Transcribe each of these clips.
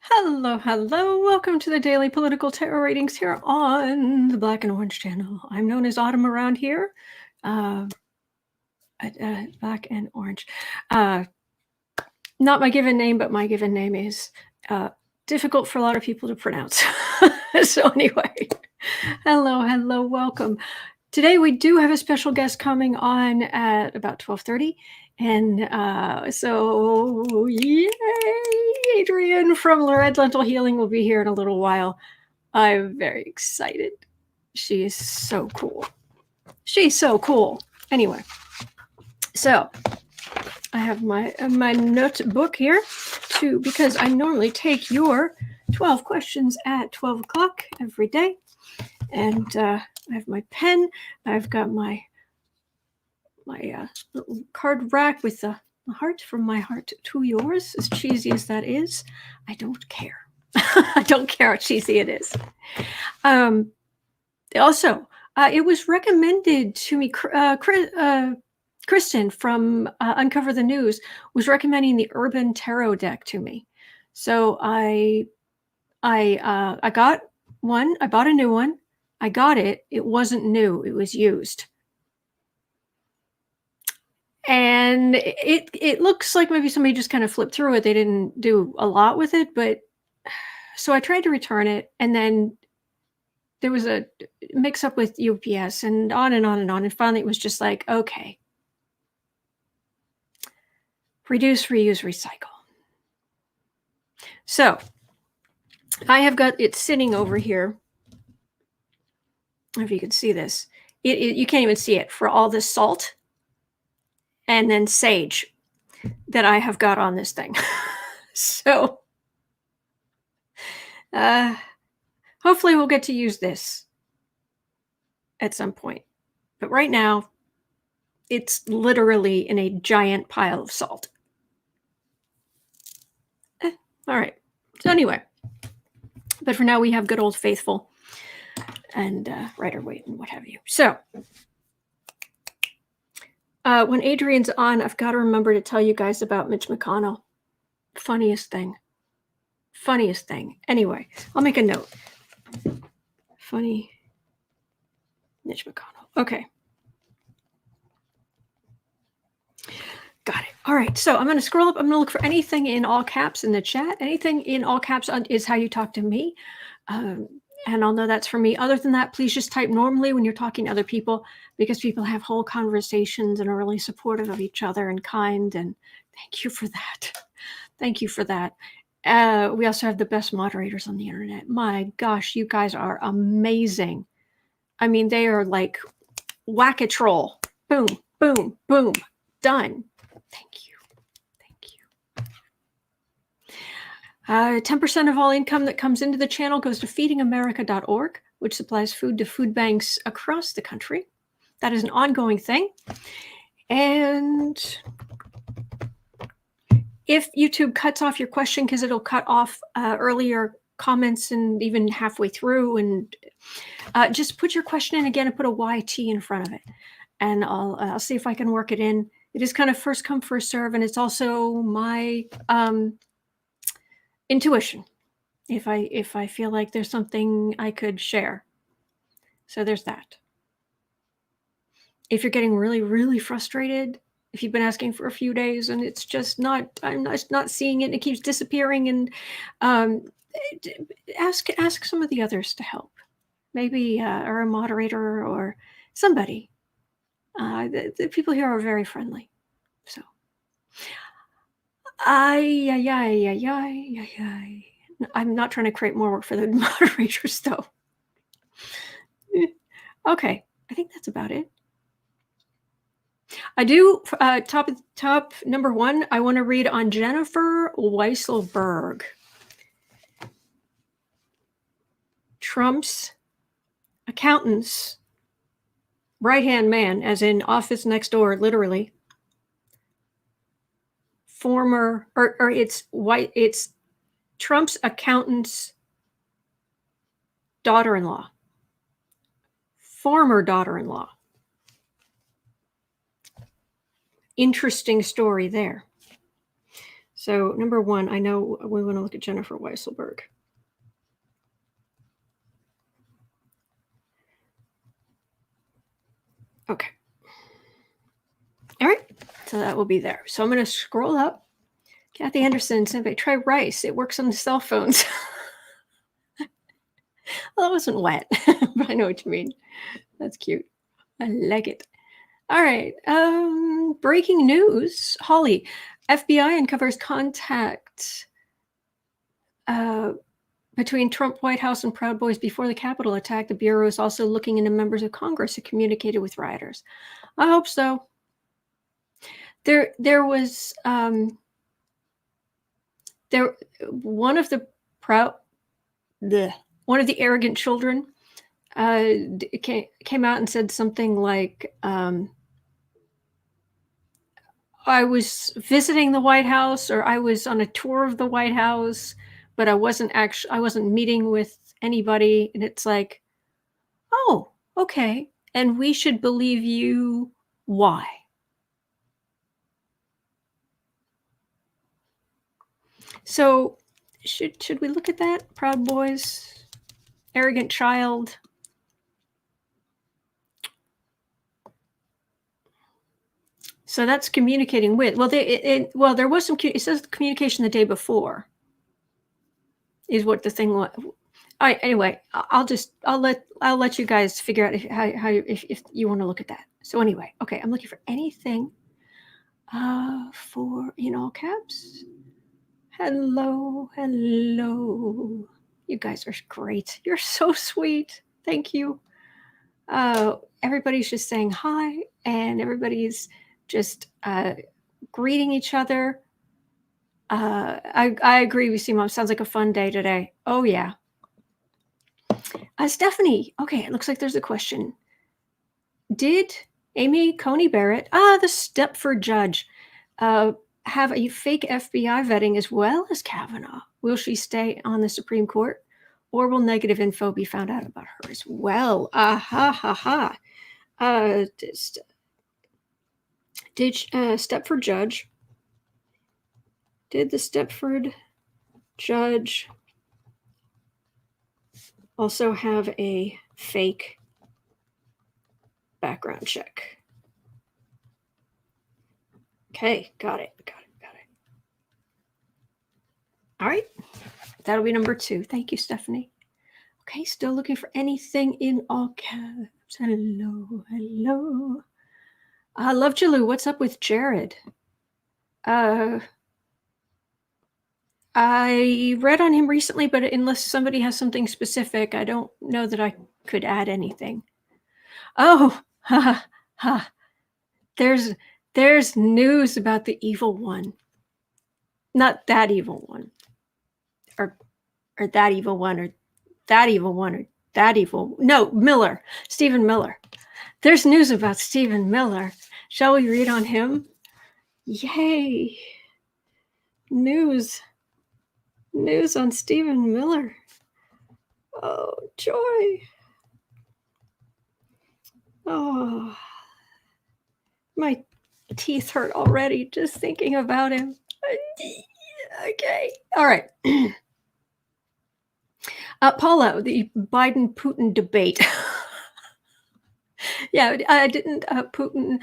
Hello, hello. Welcome to the daily political terror ratings here on the Black and Orange channel. I'm known as Autumn around here. Uh, Black and Orange. Not my given name, but my given name is difficult for a lot of people to pronounce. So anyway, hello, welcome. Today we do have a special guest coming on at about 12:30. And so, yay! Adrienne from Lorette Lentil Healing will be here in a little while. I'm very excited. She is so cool. She's so cool. Anyway, so I have my notebook here too, because I normally take your 12 questions at 12 o'clock every day. And I have my pen. I've got my little card rack with the heart, from my heart to yours, as cheesy as that is. I don't care. I don't care how cheesy it is. Also, it was recommended to me, Kristen from Uncover the News was recommending the Urban Tarot deck to me. So I got one. I bought a new one. I got it. It wasn't new. It was used. And it looks like maybe somebody just kind of flipped through it. They didn't do a lot with it, but so I tried to return it, and then there was a mix up with UPS and on and on and on. And finally it was just like, okay, reduce, reuse, recycle. So I have got it sitting over here. If you can see this, you can't even see it, for all this salt and then sage that I have got on this thing. So hopefully we'll get to use this at some point. But right now, it's literally in a giant pile of salt. All right. So anyway, but for now we have good old faithful and Rider-Waite and what have you. So when Adrienne's on, I've got to remember to tell you guys about Mitch McConnell. Funniest thing. Anyway, I'll make a note. Funny Mitch McConnell. Okay. Got it. All right. So I'm going to scroll up. I'm going to look for anything in all caps in the chat. Anything in all caps is how you talk to me. And I'll know that's for me. Other than that, please just type normally when you're talking to other people, because people have whole conversations and are really supportive of each other and kind. And thank you for that. Thank you for that. We also have the best moderators on the internet. My gosh, you guys are amazing. I mean, they are like whack-a-troll. Boom, boom, boom. Done. Thank you. 10% of all income that comes into the channel goes to feedingamerica.org, which supplies food to food banks across the country. That is an ongoing thing. And if YouTube cuts off your question, because it'll cut off earlier comments and even halfway through, and just put your question in again and put a YT in front of it. And I'll see if I can work it in. It is kind of first come, first serve, and it's also my intuition if I feel like there's something I could share. So there's that. If you're getting really, really frustrated, if you've been asking for a few days and it's just I'm not seeing it and it keeps disappearing, and ask some of the others to help, maybe or a moderator or somebody. The people here are very friendly. So I'm not trying to create more work for the moderators though. Okay, I think that's about it. I do top number one. I want to read on Jennifer Weisselberg, Trump's accountant's right-hand man, as in office next door, literally. Former, or it's Trump's accountant's daughter-in-law, former daughter-in-law. Interesting story there. So number one, I know we want to look at Jennifer Weisselberg. Okay. All right. So that will be there. So I'm going to scroll up. Kathy Anderson said, try rice. It works on the cell phones. Well, that wasn't wet, but I know what you mean. That's cute. I like it. All right. Breaking news. Holly, FBI uncovers contact between Trump White House and Proud Boys before the Capitol attack. The Bureau is also looking into members of Congress who communicated with rioters. I hope so. There was one of the arrogant children came out and said something like, I was visiting the White House, or I was on a tour of the White House, but I wasn't meeting with anybody. And it's like, oh, okay. And we should believe you. Why? So should we look at that? Proud Boys, arrogant child. So that's communicating with. Well, there was some. It says communication the day before. Is what the thing was. All right. Anyway, I'll let you guys figure out if you want to look at that. So anyway, okay, I'm looking for anything. For in all caps. Hello. You guys are great. You're so sweet. Thank you. Everybody's just saying hi, and everybody's just greeting each other. I agree with you, Mom. Sounds like a fun day today. Oh, yeah. Stephanie, okay, it looks like there's a question. Did Amy Coney Barrett, the Stepford judge, have a fake FBI vetting as well as Kavanaugh? Will she stay on the Supreme Court, or will negative info be found out about her as well? Did Stepford judge? Did the Stepford judge also have a fake background check? Okay, got it. All right, that'll be number 2. Thank you, Stephanie. Okay, still looking for anything in all caps. Hello. Love Jalou, what's up with Jared? I read on him recently, but unless somebody has something specific, I don't know that I could add anything. Oh, There's news about the evil one. Not that evil one. Or that evil one, or that evil one, or that evil. No, Miller. Stephen Miller. There's news about Stephen Miller. Shall we read on him? Yay. News on Stephen Miller. Oh, joy. Oh, my teeth hurt already just thinking about him. Okay. All right. Paula, the Biden Putin debate. Yeah, didn't Putin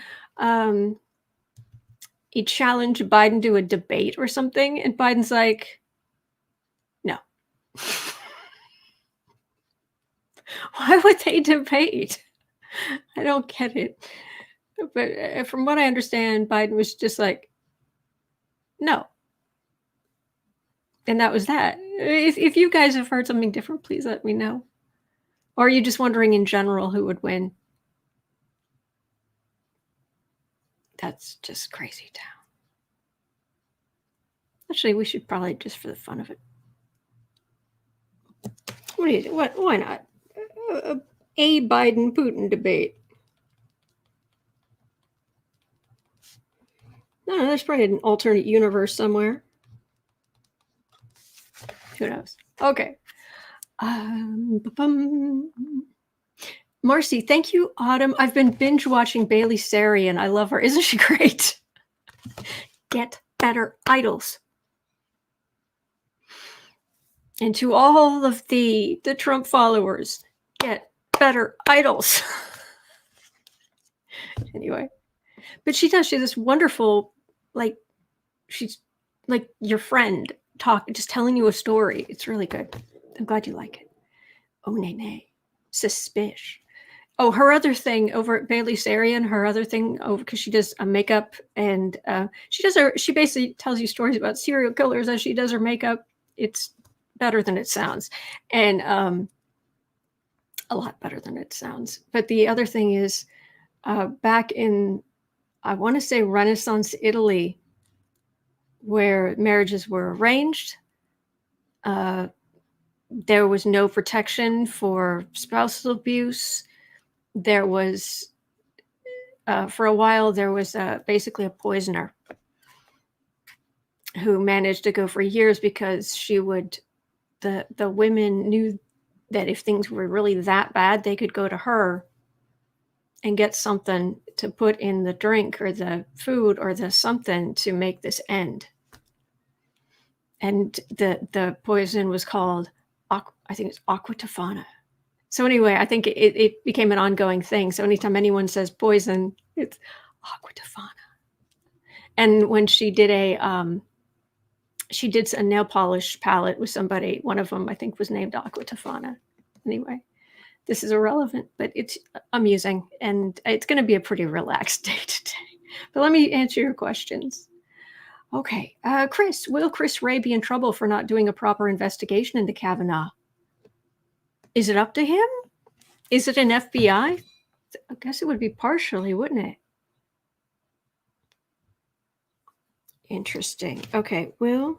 he challenged Biden to a debate or something, and Biden's like, no. Why would they debate? I don't get it. But from what I understand, Biden was just like, no. And that was that. If you guys have heard something different, please let me know. Or are you just wondering in general who would win? That's just crazy town. Actually, we should probably, just for the fun of it. Why not? A Biden Putin debate. No, there's probably an alternate universe somewhere. Who knows? Okay. Marcy, thank you, Autumn. I've been binge watching Bailey Sarian. I love her. Isn't she great? Get better idols. And to all of the Trump followers, get better idols. Anyway, but she does. She's this wonderful, like, she's like your friend just telling you a story. It's really good. I'm glad you like it. Oh, nay, nay. Suspish. Oh, her other thing over at Bailey Sarian, her other thing over, because she does a makeup, and she basically tells you stories about serial killers as she does her makeup. It's better than it sounds, and a lot better than it sounds. But the other thing is, back in, I want to say, Renaissance Italy, where marriages were arranged, there was no protection for spousal abuse. There was, for a while, there was basically a poisoner who managed to go for years because the women knew that if things were really that bad, they could go to her and get something to put in the drink or the food or the something to make this end. And the poison was called, I think it's aqua tofana. So anyway, I think it became an ongoing thing. So anytime anyone says poison, it's aqua tofana. And when she did a nail polish palette with somebody, one of them I think was named aqua tofana. Anyway, this is irrelevant, but it's amusing, and it's going to be a pretty relaxed day today. But let me answer your questions. Okay, Chris, will Chris Wray be in trouble for not doing a proper investigation into Kavanaugh? Is it up to him? Is it an FBI? I guess it would be partially, wouldn't it? Interesting. Okay, will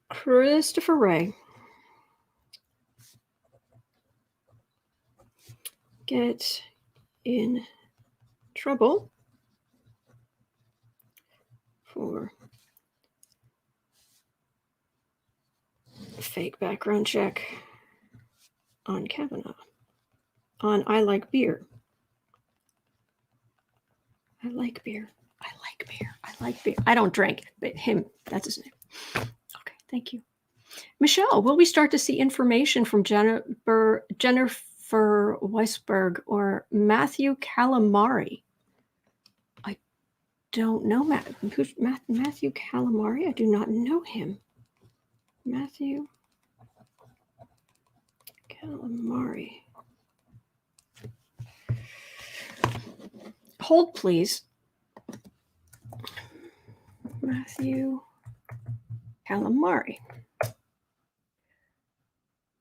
Christopher Wray get in trouble for fake background check on Kavanaugh? On I like beer. I like beer. I like beer. I like beer. I don't drink, but him, that's his name. Okay, thank you. Michelle, will we start to see information from Jennifer Weisselberg or Matthew Calamari? I don't know who's Matthew Calamari. I do not know him. Matthew Calamari. Hold, please. Matthew Calamari.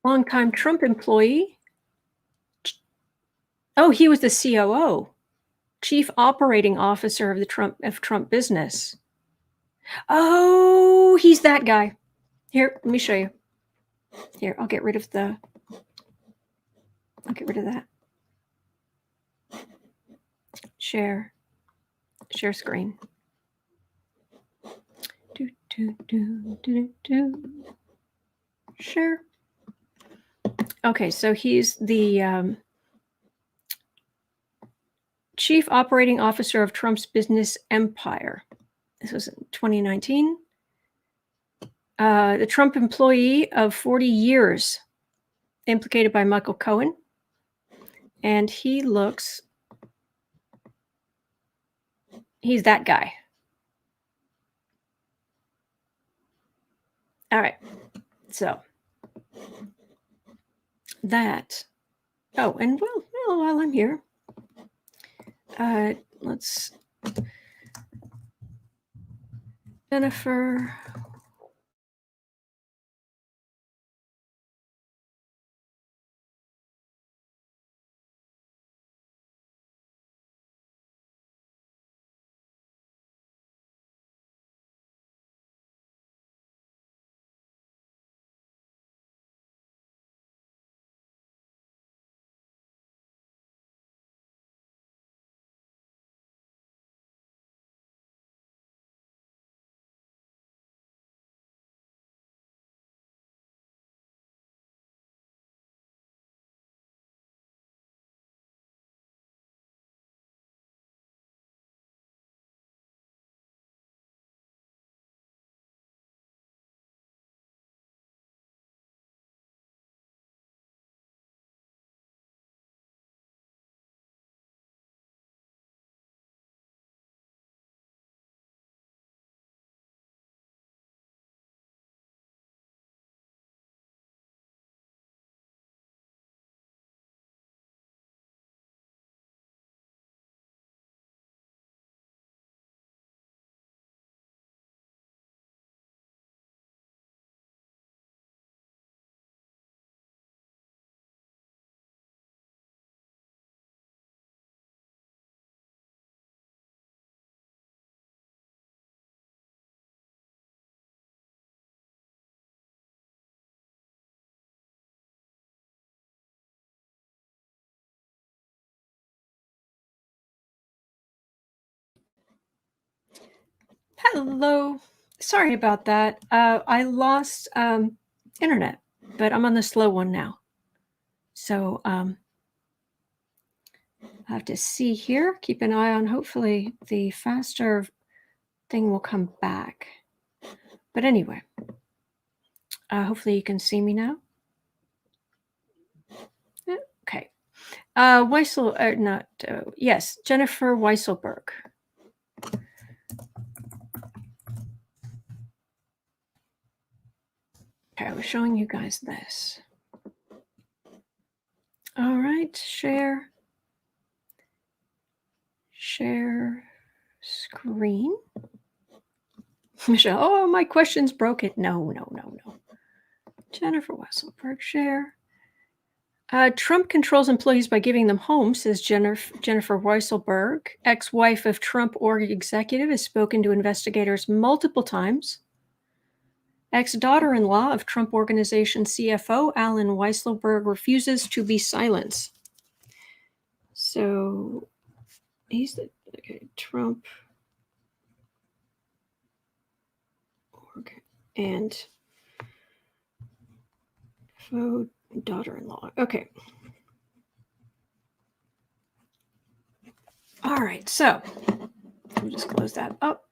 Longtime Trump employee. Oh, he was the COO, Chief Operating Officer of Trump Business. Oh, he's that guy. Here, let me show you. Here, I'll get rid of that. Share screen. Share. Okay, so he's the Chief Operating Officer of Trump's business empire. This was in 2019. The Trump employee of 40 years, implicated by Michael Cohen. And he's that guy. All right, so that. Oh, and well, while I'm here, let's Jennifer Hello. Sorry about that. I lost internet, but I'm on the slow one now. So I have to see here. Keep an eye on. Hopefully, the faster thing will come back. But anyway, hopefully you can see me now. Okay. Yes, Jennifer Weisselberg. Okay, I was showing you guys this. All right, share screen. Michelle, oh, my question's broken. No. Jennifer Weisselberg, share. Trump controls employees by giving them homes, says Jennifer Weisselberg. Ex-wife of Trump org executive has spoken to investigators multiple times. Ex-daughter-in-law of Trump Organization CFO Alan Weisselberg refuses to be silenced. So he's the Trump org and daughter-in-law. Okay. All right. So we'll just close that up.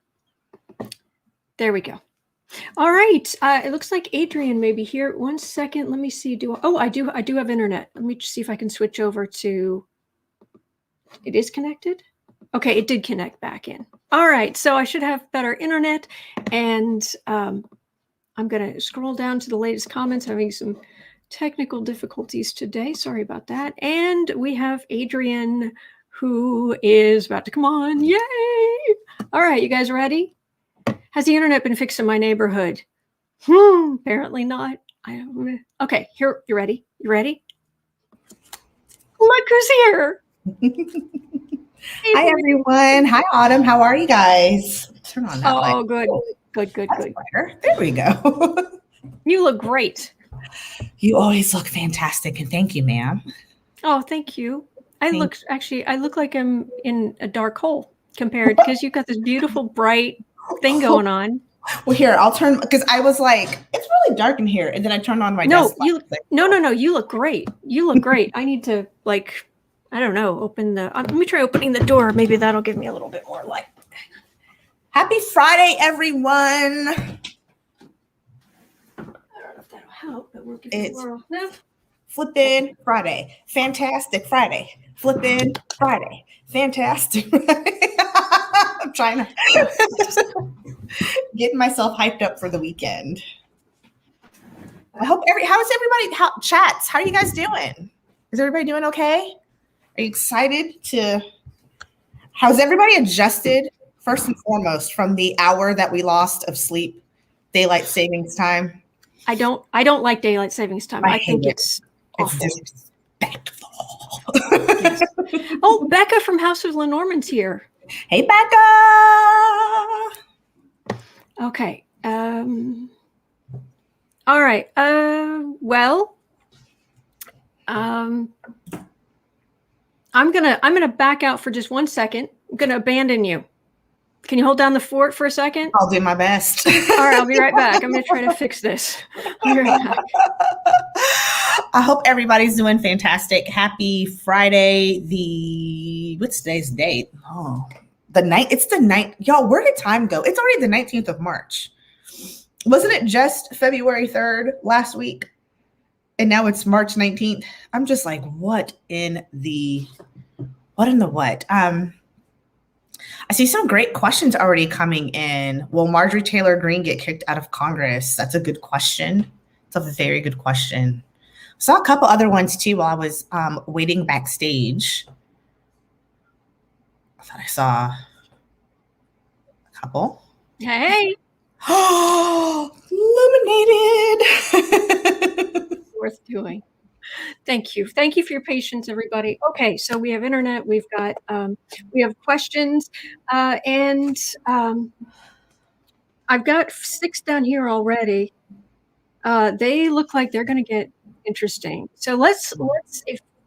There we go. All right. It looks like Adrian may be here. 1 second. Let me see. I do have internet. Let me just see if I can switch over to. It is connected. Okay. It did connect back in. All right. So I should have better internet, and I'm going to scroll down to the latest comments. Having some technical difficulties today. Sorry about that. And we have Adrian, who is about to come on. Yay! All right. You guys ready? Has the internet been fixed in my neighborhood? Apparently not. Okay, here, you ready? You ready? Look who's here. Hi, everyone. Hi, Autumn. How are you guys? Turn on that light. Oh, good. Good. Better. There we go. You look great. You always look fantastic, and thank you, ma'am. Oh, thank you. I look like I'm in a dark hole compared, because you've got this beautiful, bright thing going on. Well, here, I'll turn, because I was like, it's really dark in here, and then I turned on my desk light. No, you look great. You look great. I need to, I don't know, open the, let me try opening the door. Maybe that'll give me a little bit more light. Happy Friday, everyone. I don't know if that'll help, but we'll give it a whirl. No. Flippin' Friday. Fantastic Friday. Flippin' Friday. Fantastic Friday. I'm trying to get myself hyped up for the weekend. I hope how's everybody? Chats, how are you guys doing? Is everybody doing okay? Are you excited how's everybody adjusted, first and foremost, from the hour that we lost of sleep, daylight savings time? I don't like daylight savings time. I think it's awful. Disrespectful. Yes. Oh, Becca from House of Lenormand's here. Hey, Becca. Okay. All right. Well, I'm gonna back out for just 1 second. I'm gonna abandon you. Can you hold down the fort for a second? I'll do my best. All right, I'll be right back. I'm gonna try to fix this. I'll be right back. I hope everybody's doing fantastic. Happy Friday. What's today's date? Oh, it's the night. Y'all, where did time go? It's already the 19th of March. Wasn't it just February 3rd last week? And now it's March 19th. I'm just like, what in the what? I see some great questions already coming in. Will Marjorie Taylor Greene get kicked out of Congress? That's a good question. It's a very good question. Saw a couple other ones too while I was waiting backstage. I thought I saw a couple. Hey. Illuminated. Worth doing. Thank you. Thank you for your patience, everybody. Okay, so we have internet. We've got we have questions, and I've got 6 down here already. They look like they're going to get interesting. So let's.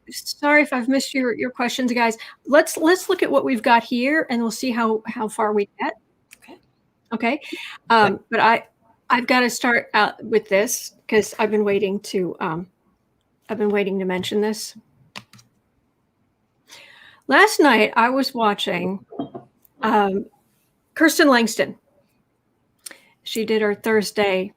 Sorry if I've missed your questions, guys. Let's look at what we've got here, and we'll see how far we get. Okay. Okay. But I've got to start out with this because I've been waiting to mention this. Last night I was watching Kirsten Langston. She did her Thursday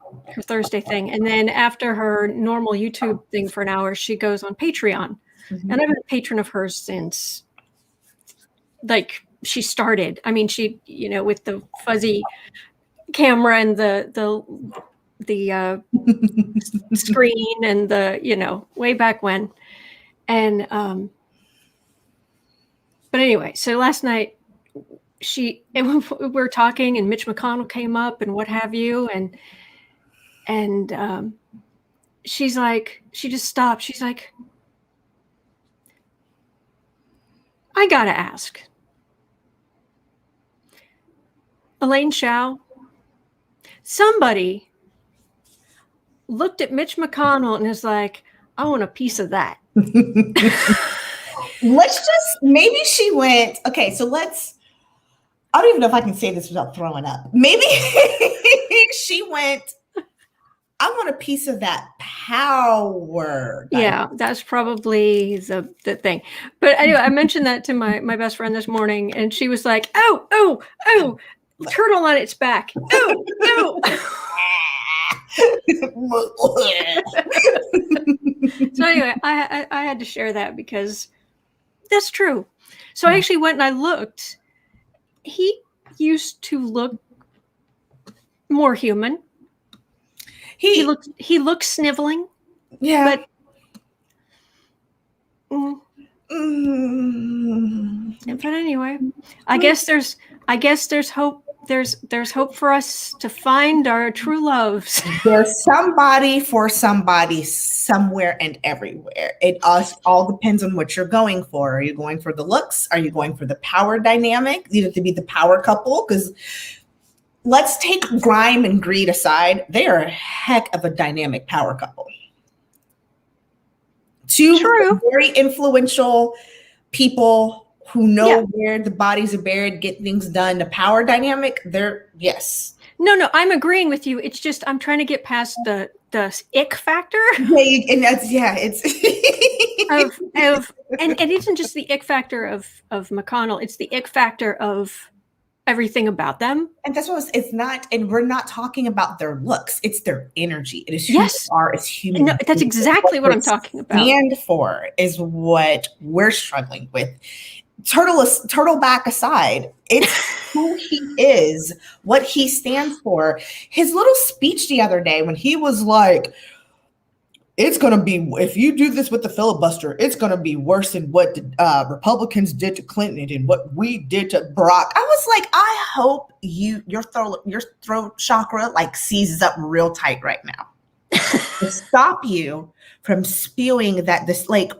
thing. And then after her normal YouTube thing for an hour, she goes on Patreon. Mm-hmm. And I've been a patron of hers since like she started. I mean, she, with the fuzzy camera and the screen and the, way back when. And, but anyway, so last night we were talking and Mitch McConnell came up and what have you. And she's like, she just stopped. She's like, I got to ask. Elaine Chao, somebody looked at Mitch McConnell and is like, I want a piece of that. Maybe she went, okay, so I don't even know if I can say this without throwing up. Maybe she went, I want a piece of that power. Yeah, that's probably the thing. But anyway, I mentioned that to my best friend this morning, and she was like, oh, turtle on its back. Oh. So anyway, I had to share that because that's true. So I actually went and I looked. He used to look more human. He looks sniveling. Yeah. But anyway, I guess there's hope. There's hope for us to find our true loves. There's somebody for somebody somewhere and everywhere. It all depends on what you're going for. Are you going for the looks? Are you going for the power dynamic? You have to be the power couple, because let's take grime and greed aside. They are a heck of a dynamic power couple. Two very influential people who know where the bodies are buried, get things done. The power dynamic, yes. No, I'm agreeing with you. It's just I'm trying to get past the ick factor. Yeah, and it's and it isn't just the ick factor of McConnell. It's the ick factor of everything about them. And that's what it's not. And we're not talking about their looks. It's their energy. It is who they are as humans. No, that's exactly what I'm talking about. Stand for is what we're struggling with. Turtleback aside, it's who he is, what he stands for. His little speech the other day when he was like, it's going to be, if you do this with the filibuster, it's going to be worse than what the Republicans did to Clinton and what we did to Barack. I was like, I hope your throat chakra like seizes up real tight right now to stop you from spewing this like.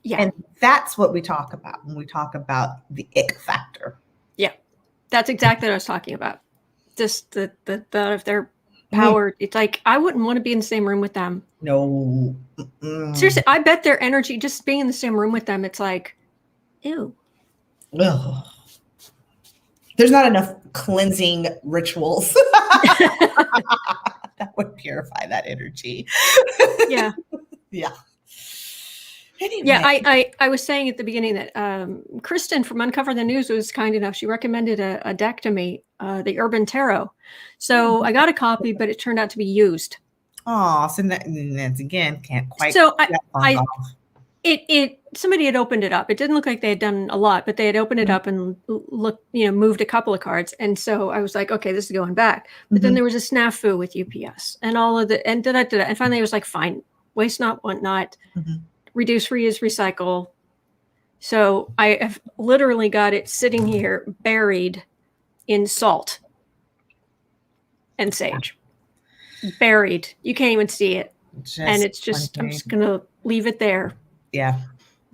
Yeah. And that's what we talk about when we talk about the ick factor. Yeah, that's exactly what I was talking about. Just the thought of their power. It's like, I wouldn't want to be in the same room with them. No. Seriously, I bet their energy, just being in the same room with them, it's like, ew. Ugh. There's not enough cleansing rituals that would purify that energy. Yeah. Yeah. Anyway. Yeah, I was saying at the beginning that Kristen from Uncover the News was kind enough. She recommended a deck to me, the Urban Tarot. So I got a copy, but it turned out to be used. Oh, so that's again can't quite. So somebody had opened it up. It didn't look like they had done a lot, but they had opened it up and moved a couple of cards. And so I was like, okay, this is going back. But then there was a snafu with UPS and all of the and and finally it was like, fine, waste not, want not. Reduce, reuse, recycle. So I have literally got it sitting here buried in salt and sage. Buried. You can't even see it. And it's just, I'm just going to leave it there. Yeah.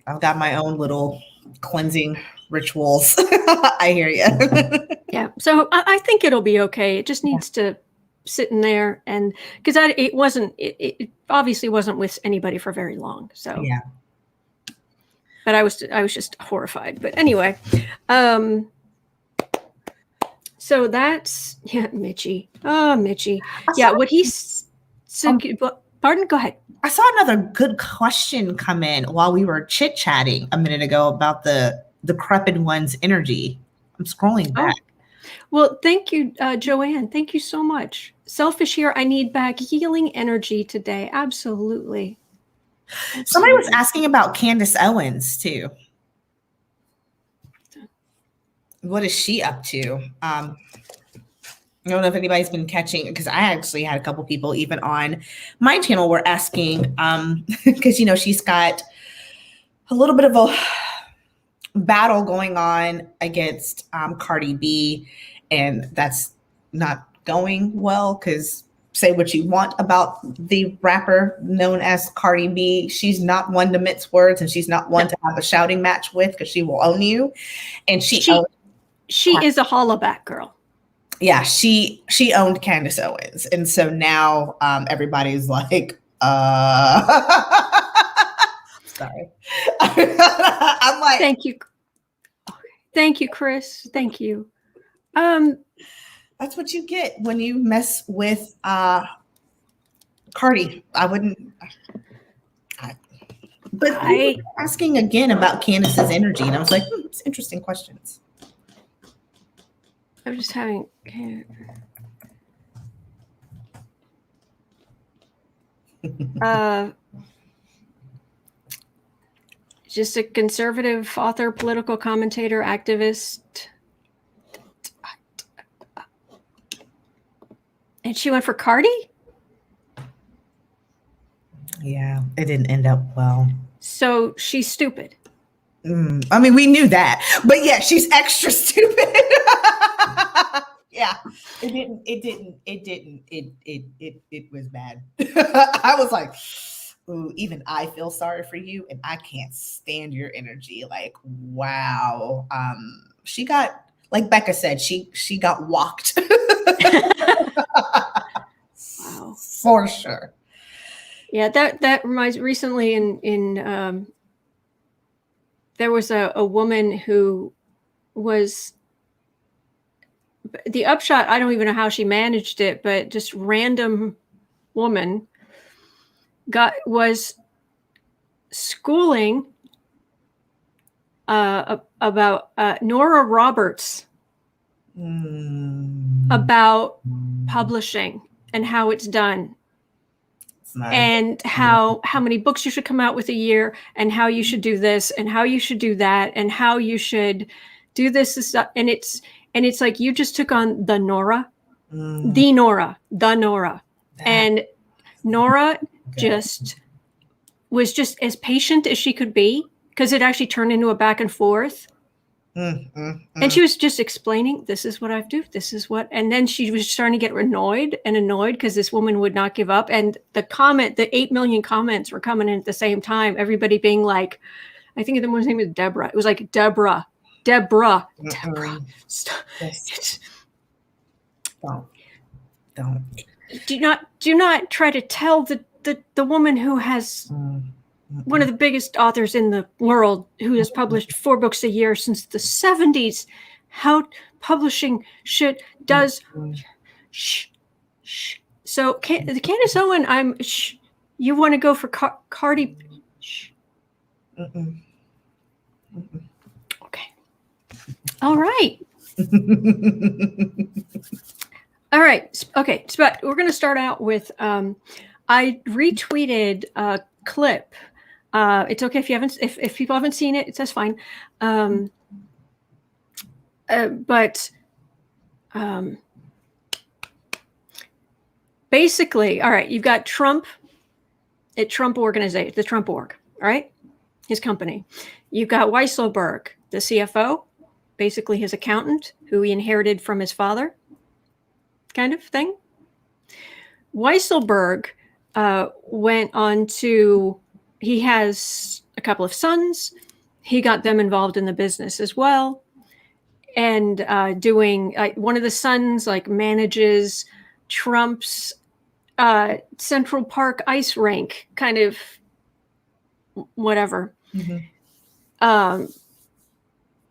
I've got my own little cleansing rituals. I hear you. Yeah. So I think it'll be okay. It just needs to sit in there, and because it obviously wasn't with anybody for very long. So yeah. But I was just horrified. But anyway, So that's Mitchie. Oh, Mitchie. I Yeah, saw- what he's pardon, go ahead. I saw another good question come in while we were chit-chatting a minute ago about the decrepit one's energy. I'm scrolling back. Well, thank you, Joanne. Thank you so much. Selfish here. I need back healing energy today. Absolutely. Somebody was asking about Candace Owens too. What is she up to? I don't know if anybody's been catching, because I actually had a couple people even on my channel were asking, because she's got a little bit of a battle going on against Cardi B, and that's not going well, because say what you want about the rapper known as Cardi B, she's not one to mince words, and she's not one to have a shouting match with, because she will own you. And she is a hollaback girl. Yeah, she owned Candace Owens, and so now everybody's like, sorry. I'm like, thank you, Chris. Thank you. That's what you get when you mess with Cardi. I wouldn't. But I asking again about Candace's energy, and I was like, it's interesting questions. I'm just having. Just a conservative author, political commentator, activist. And she went for Cardi? Yeah, it didn't end up well. So she's stupid. I mean, we knew that, but yeah, she's extra stupid. Yeah, it was bad. I was like, ooh, even I feel sorry for you, and I can't stand your energy. Like, wow. She got, like Becca said, she got walked. Wow. For sure. Yeah, that reminds recently in there was a woman who was the upshot. I don't even know how she managed it, but just random woman was schooling about Nora Roberts about publishing and how it's done. Nice. And how many books you should come out with a year, and how you should do this, and how you should do that, and how you should do this and it's like you just took on the Nora, and Nora just was just as patient as she could be, because it actually turned into a back and forth. And she was just explaining, this is what I do, this is what, and then she was starting to get annoyed because this woman would not give up. And the 8 million comments were coming in at the same time, everybody being like, I think the woman's name was Deborah. It was like, Deborah, stop. Yes. Don't. Do not try to tell the woman who has one of the biggest authors in the world, who has published 4 books a year since the 70s, how publishing does. Shh. So the Candace Owen, you want to go for Cardi? Shh. Okay. All right. All right. Okay. So we're going to start out with. I retweeted a clip. It's okay if people haven't seen it, that's fine. Basically, all right, you've got Trump at Trump Organization, the Trump Org, all right, his company. You've got Weisselberg, the CFO, basically his accountant, who he inherited from his father, kind of thing. Weisselberg went on to. He has a couple of sons. He got them involved in the business as well. And doing one of the sons manages Trump's Central Park ice rink, kind of whatever.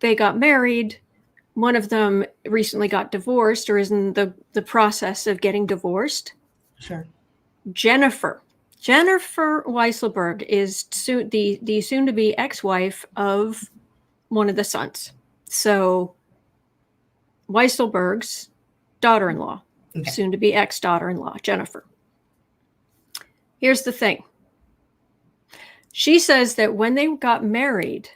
They got married. One of them recently got divorced or is in the process of getting divorced. Sure. Jennifer Weisselberg is the soon-to-be ex-wife of one of the sons. So Weisselberg's daughter-in-law, Okay. soon-to-be ex-daughter-in-law, Jennifer. Here's the thing. She says that when they got married,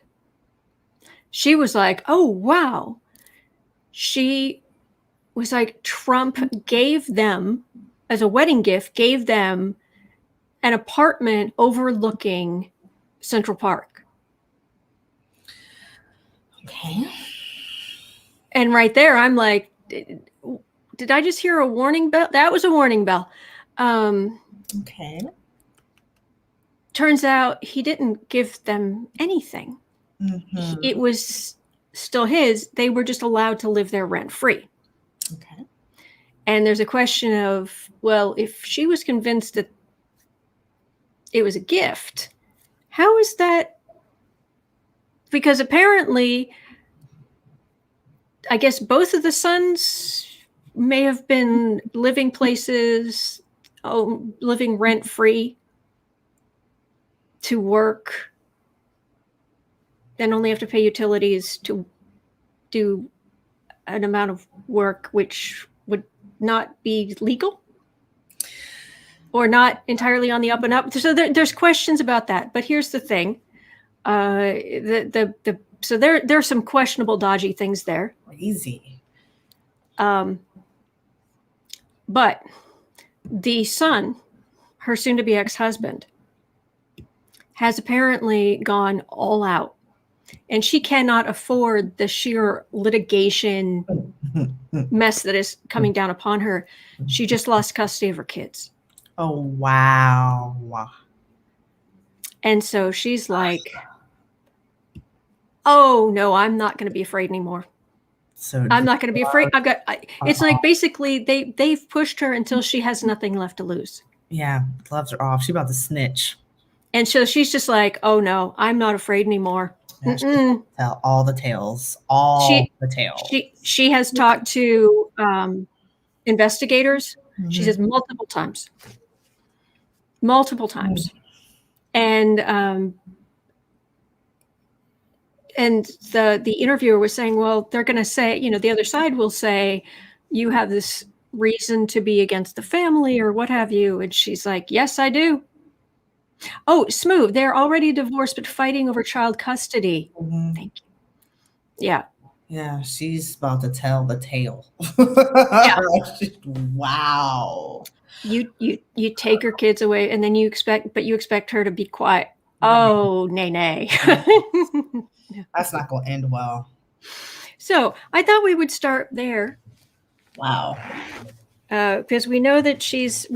she was like, oh, wow. She was like, Trump gave them, as a wedding gift, gave them an apartment overlooking Central Park. Okay. And right there, I'm like, did I just hear a warning bell? That was a warning bell. Okay. Turns out he didn't give them anything. Mm-hmm. It was still his. They were just allowed to live there rent-free. Okay. And there's a question of, well, if she was convinced that it was a gift, how is that? Because apparently, I guess both of the sons may have been living places, living rent-free to work, then only have to pay utilities to do an amount of work which would not be legal or not entirely on the up and up. So there's questions about that. But here's the thing. So there's some questionable, dodgy things there. Crazy. But the son, her soon-to-be ex-husband, has apparently gone all out. And she cannot afford the sheer litigation mess that is coming down upon her. She just lost custody of her kids. Oh, wow. And so she's like, oh, no, I'm not going to be afraid anymore. So I'm not going to be afraid. It's like basically they've pushed her until she has nothing left to lose. Yeah, gloves are off. She's about to snitch. And so she's just like, oh, no, I'm not afraid anymore. Tell all the tales. The tales. She has talked to investigators. Mm-hmm. She says multiple times. And the interviewer was saying, well, they're going to say, the other side will say, you have this reason to be against the family or what have you. And she's like, yes, I do. Oh, smooth. They're already divorced, but fighting over child custody. Mm-hmm. Thank you. Yeah. Yeah, she's about to tell the tale. Yeah. Wow. You take her kids away, and then you expect her to be quiet. Oh, nay. That's not going to end well. So I thought we would start there. Wow. Because we know that she's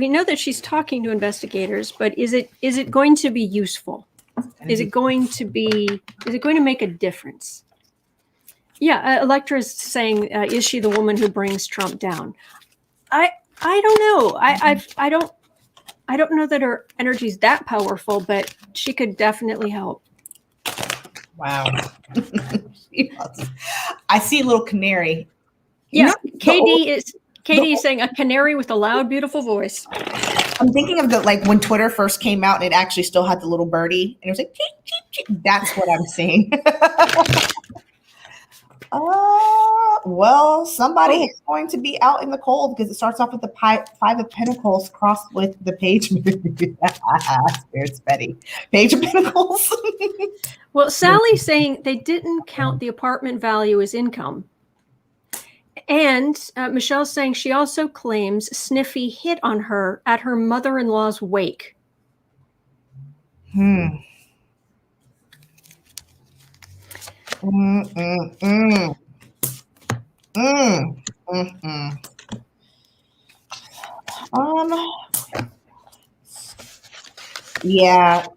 talking to investigators, but is it going to be useful? Is it going to make a difference? Yeah, Electra's saying, is she the woman who brings Trump down? I don't know. I don't know that her energy's that powerful, but she could definitely help. Wow. I see a little canary. Yeah, KD is saying a canary with a loud, beautiful voice. I'm thinking of when Twitter first came out and it actually still had the little birdie and it was like, cheep, cheep, cheep. That's what I'm seeing. Well, somebody is going to be out in the cold because it starts off with the 5 of Pentacles crossed with the Page. Spirits Betty. Page of Pentacles. Well, Sally's saying they didn't count the apartment value as income. And Michelle's saying she also claims Sniffy hit on her at her mother-in-law's wake. Yeah.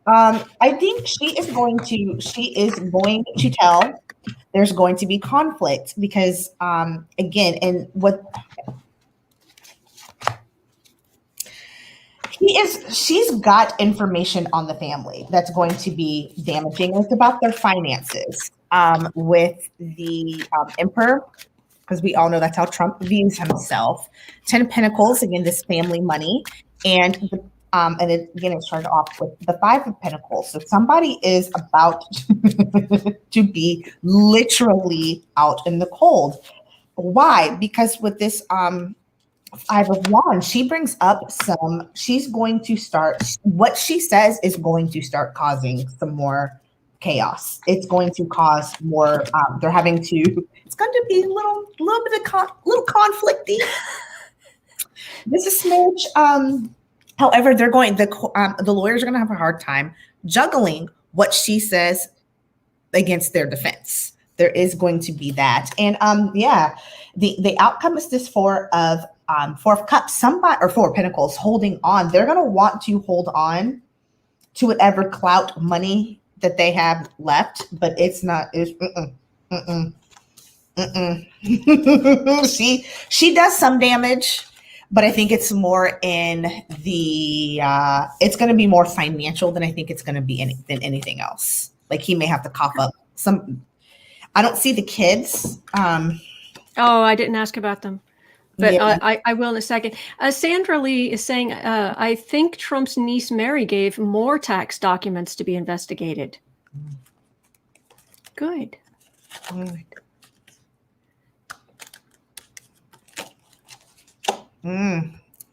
I think she is going to tell. There's going to be conflict because, again, and what she's got information on the family that's going to be damaging. It's about their finances with the emperor because we all know that's how Trump views himself. 10 of Pentacles, again, this family money. And it started off with the 5 of Pentacles. So somebody is about to be literally out in the cold. Why? Because with this 5 of Wands, she brings up she's going to start, what she says is going to start causing some more chaos. It's going to cause more, it's going to be a little bit of little conflicty. This is smidge. However, the lawyers are going to have a hard time juggling what she says against their defense. There is going to be that. And the outcome is this 4 of Cups, 4 of Pentacles holding on. They're going to want to hold on to whatever clout money that they have left, but it's not, she does some damage, but I think it's more in the, it's going to be more financial than I think it's going to be than anything else. Like he may have to cough up some, I don't see the kids. Oh, I didn't ask about them. But Yeah. I will in a second. Sandra Lee is saying, I think Trump's niece Mary gave more tax documents to be investigated. Good.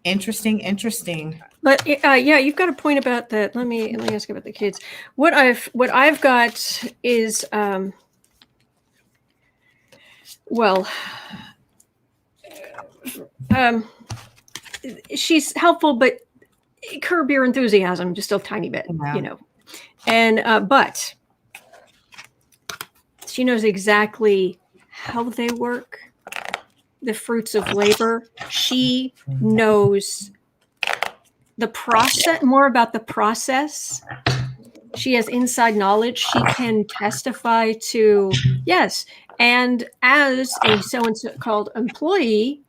Interesting. But you've got a point about that. Let me ask about the kids. What I've got is she's helpful, but curb your enthusiasm just a tiny bit, and but she knows exactly how they work, the fruits of labor. She knows the process, more about the process. She has inside knowledge. She can testify to, yes. And as a so-and-so called employee,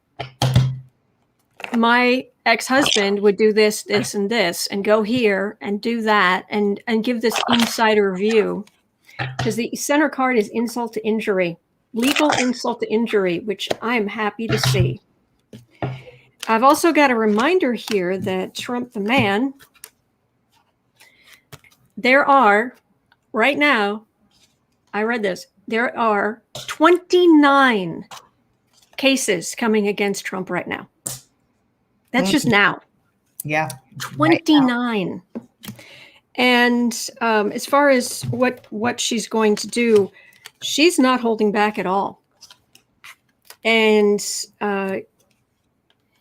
my ex-husband would do this, this, and this, and go here and do that, and give this insider view. Because the center card is insult to injury, legal insult to injury, which I'm happy to see. I've also got a reminder here that Trump the man, there are, right now, I read this, there are 29 cases coming against Trump right now. That's just now. Yeah. 29. Right. And as far as what she's going to do, she's not holding back at all. And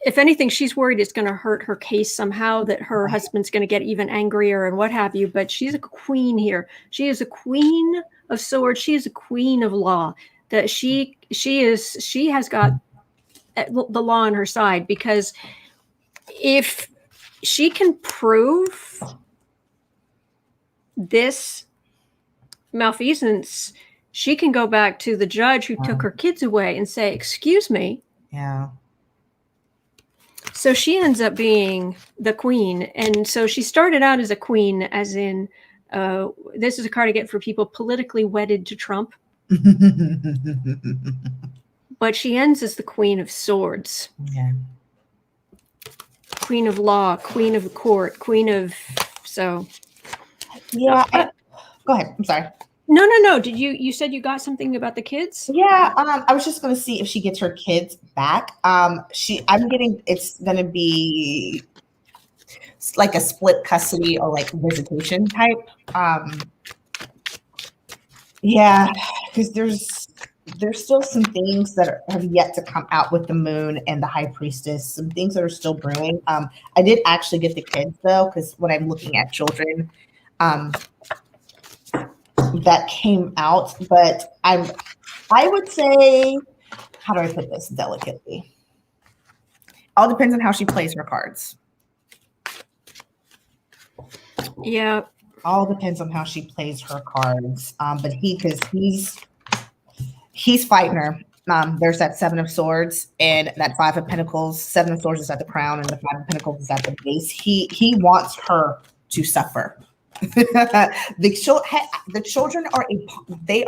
if anything, she's worried it's going to hurt her case somehow, that her husband's going to get even angrier and what have you. But she's a queen here. She is a queen of swords. She is a queen of law. That she has got the law on her side, because if she can prove this malfeasance, she can go back to the judge who took her kids away and say, excuse me. Yeah. So she ends up being the queen. And so she started out as a queen, as in, this is a card I get for people politically wedded to Trump. But she ends as the Queen of Swords. Yeah. Queen of law, queen of the court, queen of, so. Yeah. Go ahead. I'm sorry. No. Did you said you got something about the kids? Yeah. I was just going to see if she gets her kids back. It's going to be like a split custody or like visitation type. Yeah, because there's still some things that have yet to come out with the moon and the high priestess, some things that are still brewing. I did actually get the kids though, because when I'm looking at children, that came out, but I would say, how do I put this delicately? All depends on how she plays her cards. Yeah. All depends on how she plays her cards. But because he's fighting her. There's that 7 of Swords and that 5 of Pentacles. 7 of Swords is at the crown and the 5 of Pentacles is at the base. He wants her to suffer. The children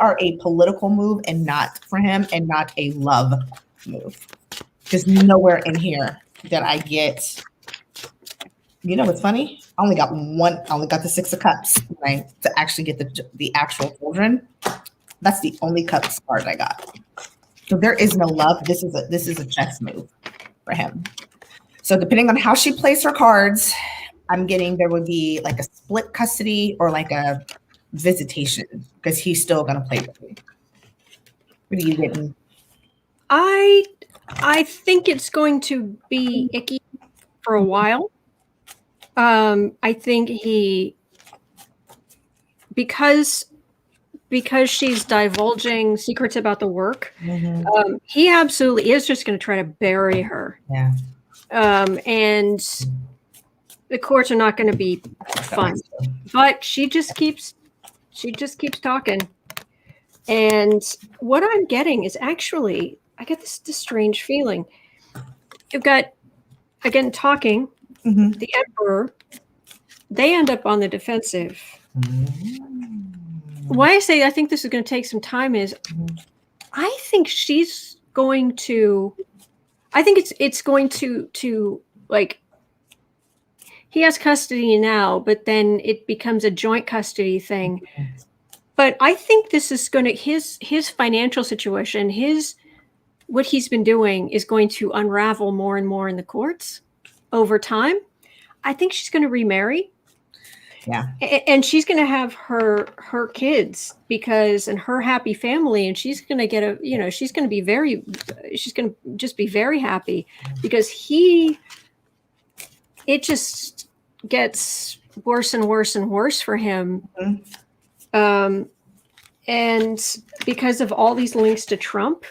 are a political move and not for him, and not a love move. There's nowhere in here that I get. You know what's funny? I only got the Six of Cups, right? To actually get the actual children. That's the only Cups card I got. So there is no love. This is a chess move for him. So depending on how she plays her cards, I'm getting there would be like a split custody or like a visitation, because he's still gonna play with me. What are you getting? I think it's going to be icky for a while. I think because she's divulging secrets about the work, he absolutely is just going to try to bury her. Yeah. And the courts are not going to be fun, but she just keeps talking. And what I'm getting is actually, I get this strange feeling. You've got, again, talking, the emperor, they end up on the defensive. Why I say I think this is going to take some time is I think it's going to like, he has custody now, but then it becomes a joint custody thing. But I think this is going to, his financial situation, what he's been doing is going to unravel more and more in the courts over time. I think she's going to remarry. Yeah. And she's going to have her kids and her happy family. And she's going to get she's going to just be very happy, because it just gets worse and worse and worse for him. And because of all these links to Trump,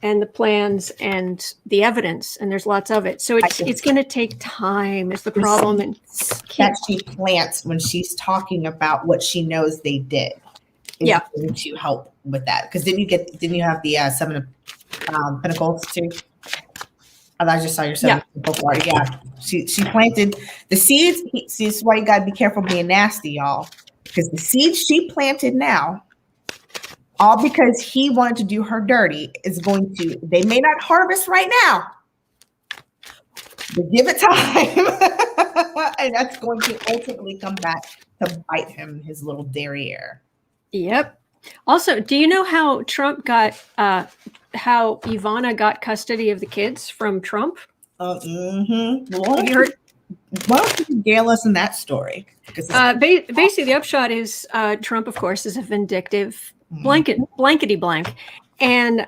and the plans and the evidence, and there's lots of it. So it's going to take time is the problem. And that she plants when she's talking about what she knows they did. Is going to help with that. Because didn't you have the Seven of Pentacles too? I just saw your Seven of Pentacles card. Yeah. She planted the seeds. See, this is why you gotta be careful being nasty, y'all. Because the seeds she planted now, all because he wanted to do her dirty, they may not harvest right now, but give it time. And that's going to ultimately come back to bite him, his little derriere. Yep. Also, do you know how Trump got, how Ivana got custody of the kids from Trump? Well, have you heard? Why don't you regale us in that story? Basically, the upshot is Trump, of course, is a vindictive blankety blank, and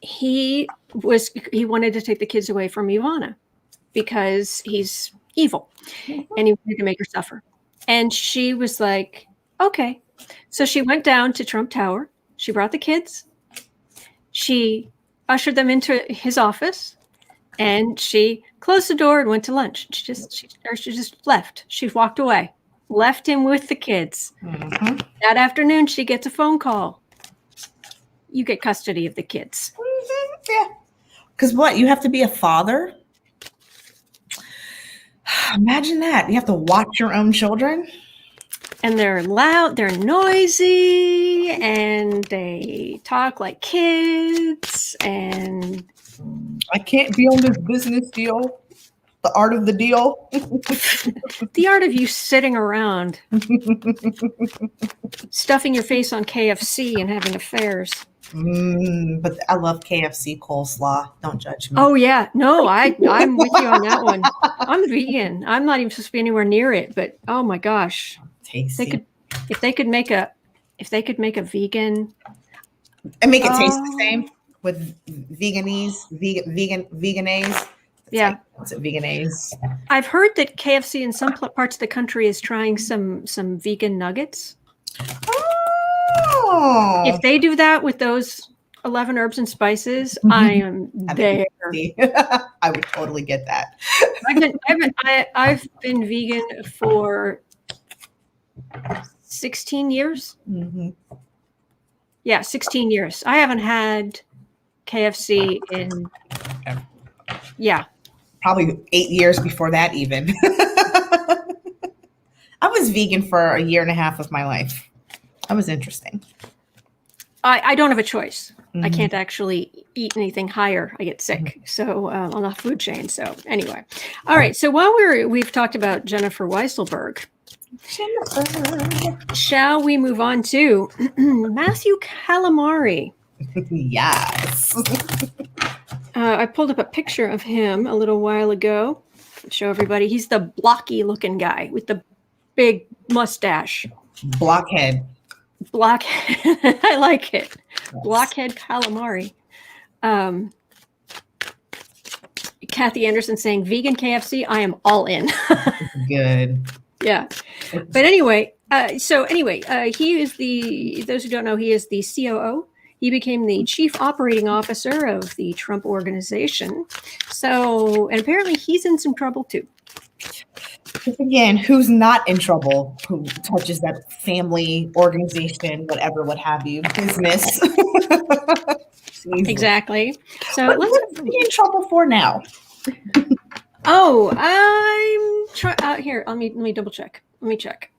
he wanted to take the kids away from Ivana because he's evil, and he wanted to make her suffer. And she was like, okay. So she went down to Trump Tower. She brought the kids. She ushered them into his office, and she closed the door and went to lunch. She just left. She walked away, left him with the kids. That afternoon, she gets a phone call. You get custody of the kids. Yeah. Because what? You have to be a father? Imagine that. You have to watch your own children. And they're loud, they're noisy, and they talk like kids. And I can't be on this business deal. The art of the deal. The art of you sitting around, stuffing your face on KFC and having affairs. But I love KFC coleslaw. Don't judge me. Oh yeah, no, I'm with you on that one. I'm vegan. I'm not even supposed to be anywhere near it. But oh my gosh, tasty. If they could make a vegan and make it taste the same with veganese. Yeah. What's it, veganese? I've heard that KFC in some parts of the country is trying some vegan nuggets. Oh. If they do that with those 11 herbs and spices, I am there. I would totally get that. I've been vegan for 16 years. Yeah, 16 years. I haven't had KFC in probably 8 years before that even. I was vegan for a year and a half of my life. That was interesting. I don't have a choice. Mm-hmm. I can't actually eat anything higher. I get sick. Mm-hmm. So on the food chain. So anyway, all right. So while we've talked about Jennifer Weisselberg, shall we move on to Matthew Calamari? Yes. I pulled up a picture of him a little while ago to show everybody. He's the blocky looking guy with the big mustache. Blockhead. I like it. Yes. Blockhead Calamari. Kathy Anderson saying vegan KFC. I am all in. Good. Yeah. But anyway, he is those who don't know, he is the COO. He became the chief operating officer of the Trump organization. So, and apparently he's in some trouble too. Again, who's not in trouble, who touches that family, organization, whatever, what have you, business. Exactly. So what's he in trouble for now? Oh, here. Let me double check. Let me check.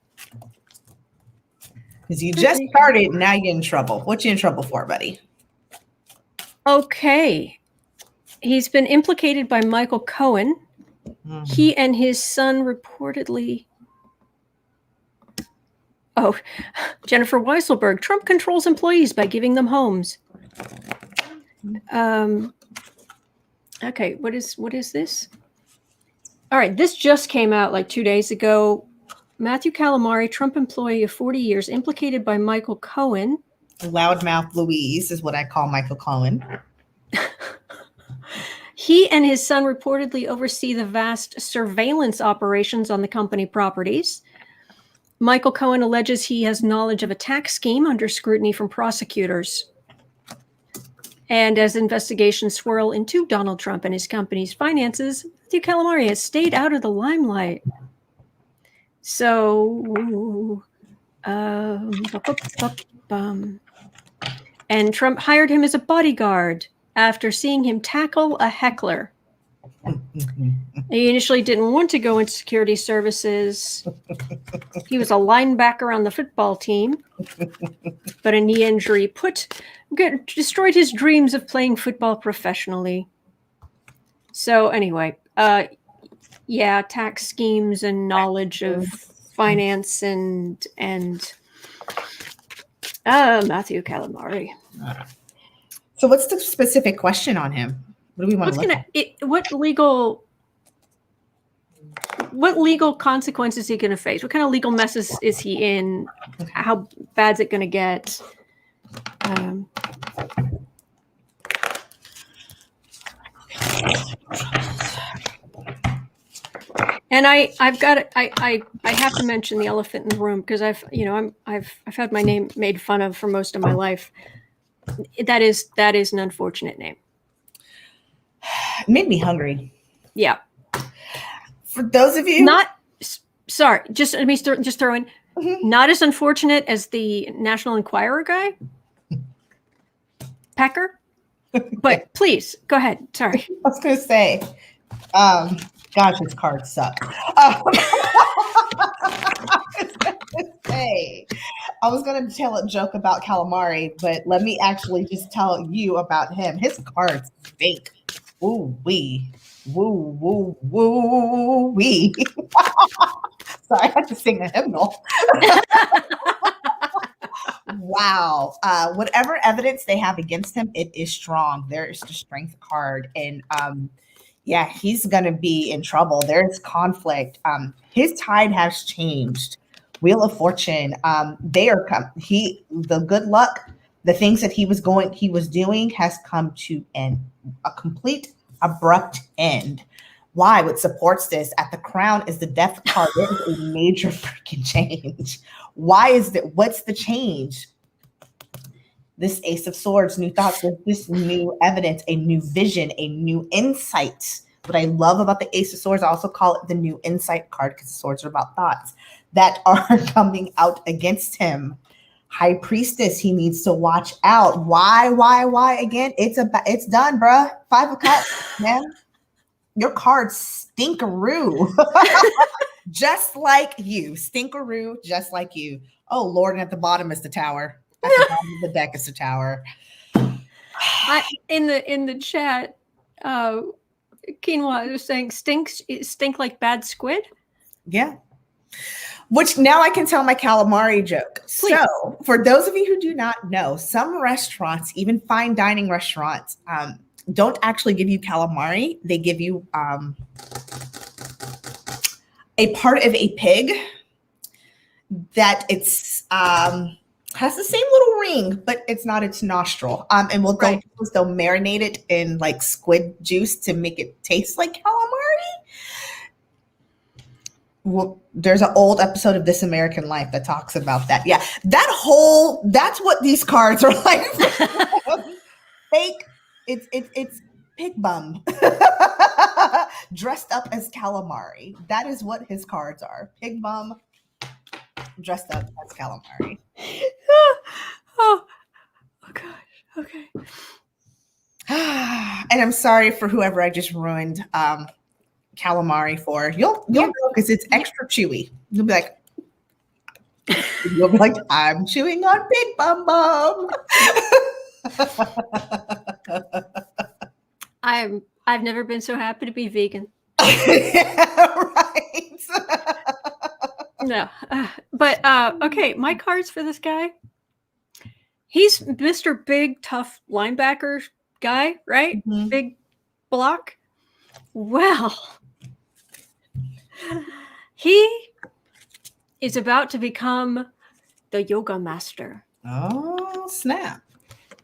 Because you just started, now you're in trouble. What you in trouble for, buddy? Okay. He's been implicated by Michael Cohen. Mm-hmm. He and his son reportedly. Oh, Jennifer Weisselberg. Trump controls employees by giving them homes. Okay, what is this? All right, this just came out like 2 days ago. Matthew Calamari, Trump employee of 40 years, implicated by Michael Cohen. Loudmouth Louise is what I call Michael Cohen. He and his son reportedly oversee the vast surveillance operations on the company properties. Michael Cohen alleges he has knowledge of a tax scheme under scrutiny from prosecutors. And as investigations swirl into Donald Trump and his company's finances, Matthew Calamari has stayed out of the limelight. So, and Trump hired him as a bodyguard after seeing him tackle a heckler. He initially didn't want to go into security services. He was a linebacker on the football team, but a knee injury destroyed his dreams of playing football professionally. So anyway, tax schemes and knowledge of finance and Matthew Calamari. So what's the specific question on him? What do we want to look at? What legal consequences is he going to face? What kind of legal messes is he in? Okay. How bad is it going to get? And I've got it. I have to mention the elephant in the room because I've had my name made fun of for most of my life. That is an unfortunate name. It made me hungry. Yeah. For those of you just let me just throw in, not as unfortunate as the National Enquirer guy, Pecker, but please go ahead. Sorry. I was going to say, gosh, his cards suck. I was going to tell a joke about Calamari, but let me actually just tell you about him. His cards stink. Woo wee. Woo, woo, woo, wee. Sorry, I had to sing a hymnal. Wow. Whatever evidence they have against him, it is strong. There is the strength card. And he's going to be in trouble. There's conflict. His tide has changed. Wheel of Fortune. The good luck, the things that he was doing has come to a complete abrupt end. Why? What supports this? At the crown is the death card. There is a major freaking change. Why is that? What's the change? This Ace of Swords, new thoughts, this new evidence, a new vision, a new insight. What I love about the Ace of Swords, I also call it the new insight card because swords are about thoughts that are coming out against him. High Priestess, he needs to watch out. Why again? It's done, bruh. 5 of Cups, man. Your cards stinkeroo. Just like you. Stinkeroo, just like you. Oh, Lord, and at the bottom is the tower. At the bottom of the deck is the tower. In the chat, Quinoa was saying stink like bad squid. Yeah. Which now I can tell my calamari joke. Please. So for those of you who do not know, some restaurants, even fine dining restaurants, don't actually give you calamari. They give you a part of a pig that it's has the same little ring, but it's not its nostril. And they'll marinate it in like squid juice to make it taste like calamari. Well, there's an old episode of This American Life that talks about that. Yeah, that's what these cards are like. Fake. It's pig bum dressed up as calamari. That is what his cards are. Pig bum dressed up as calamari. Oh gosh. Okay. And I'm sorry for whoever I just ruined calamari for. You'll know because it's extra chewy. You'll be like, I'm chewing on pig bum bum. I've never been so happy to be vegan. Yeah, right. No, but okay. My cards for this guy. He's Mr. Big Tough linebacker guy, right? Mm-hmm. Big block. Well, he is about to become the yoga master. Oh, snap.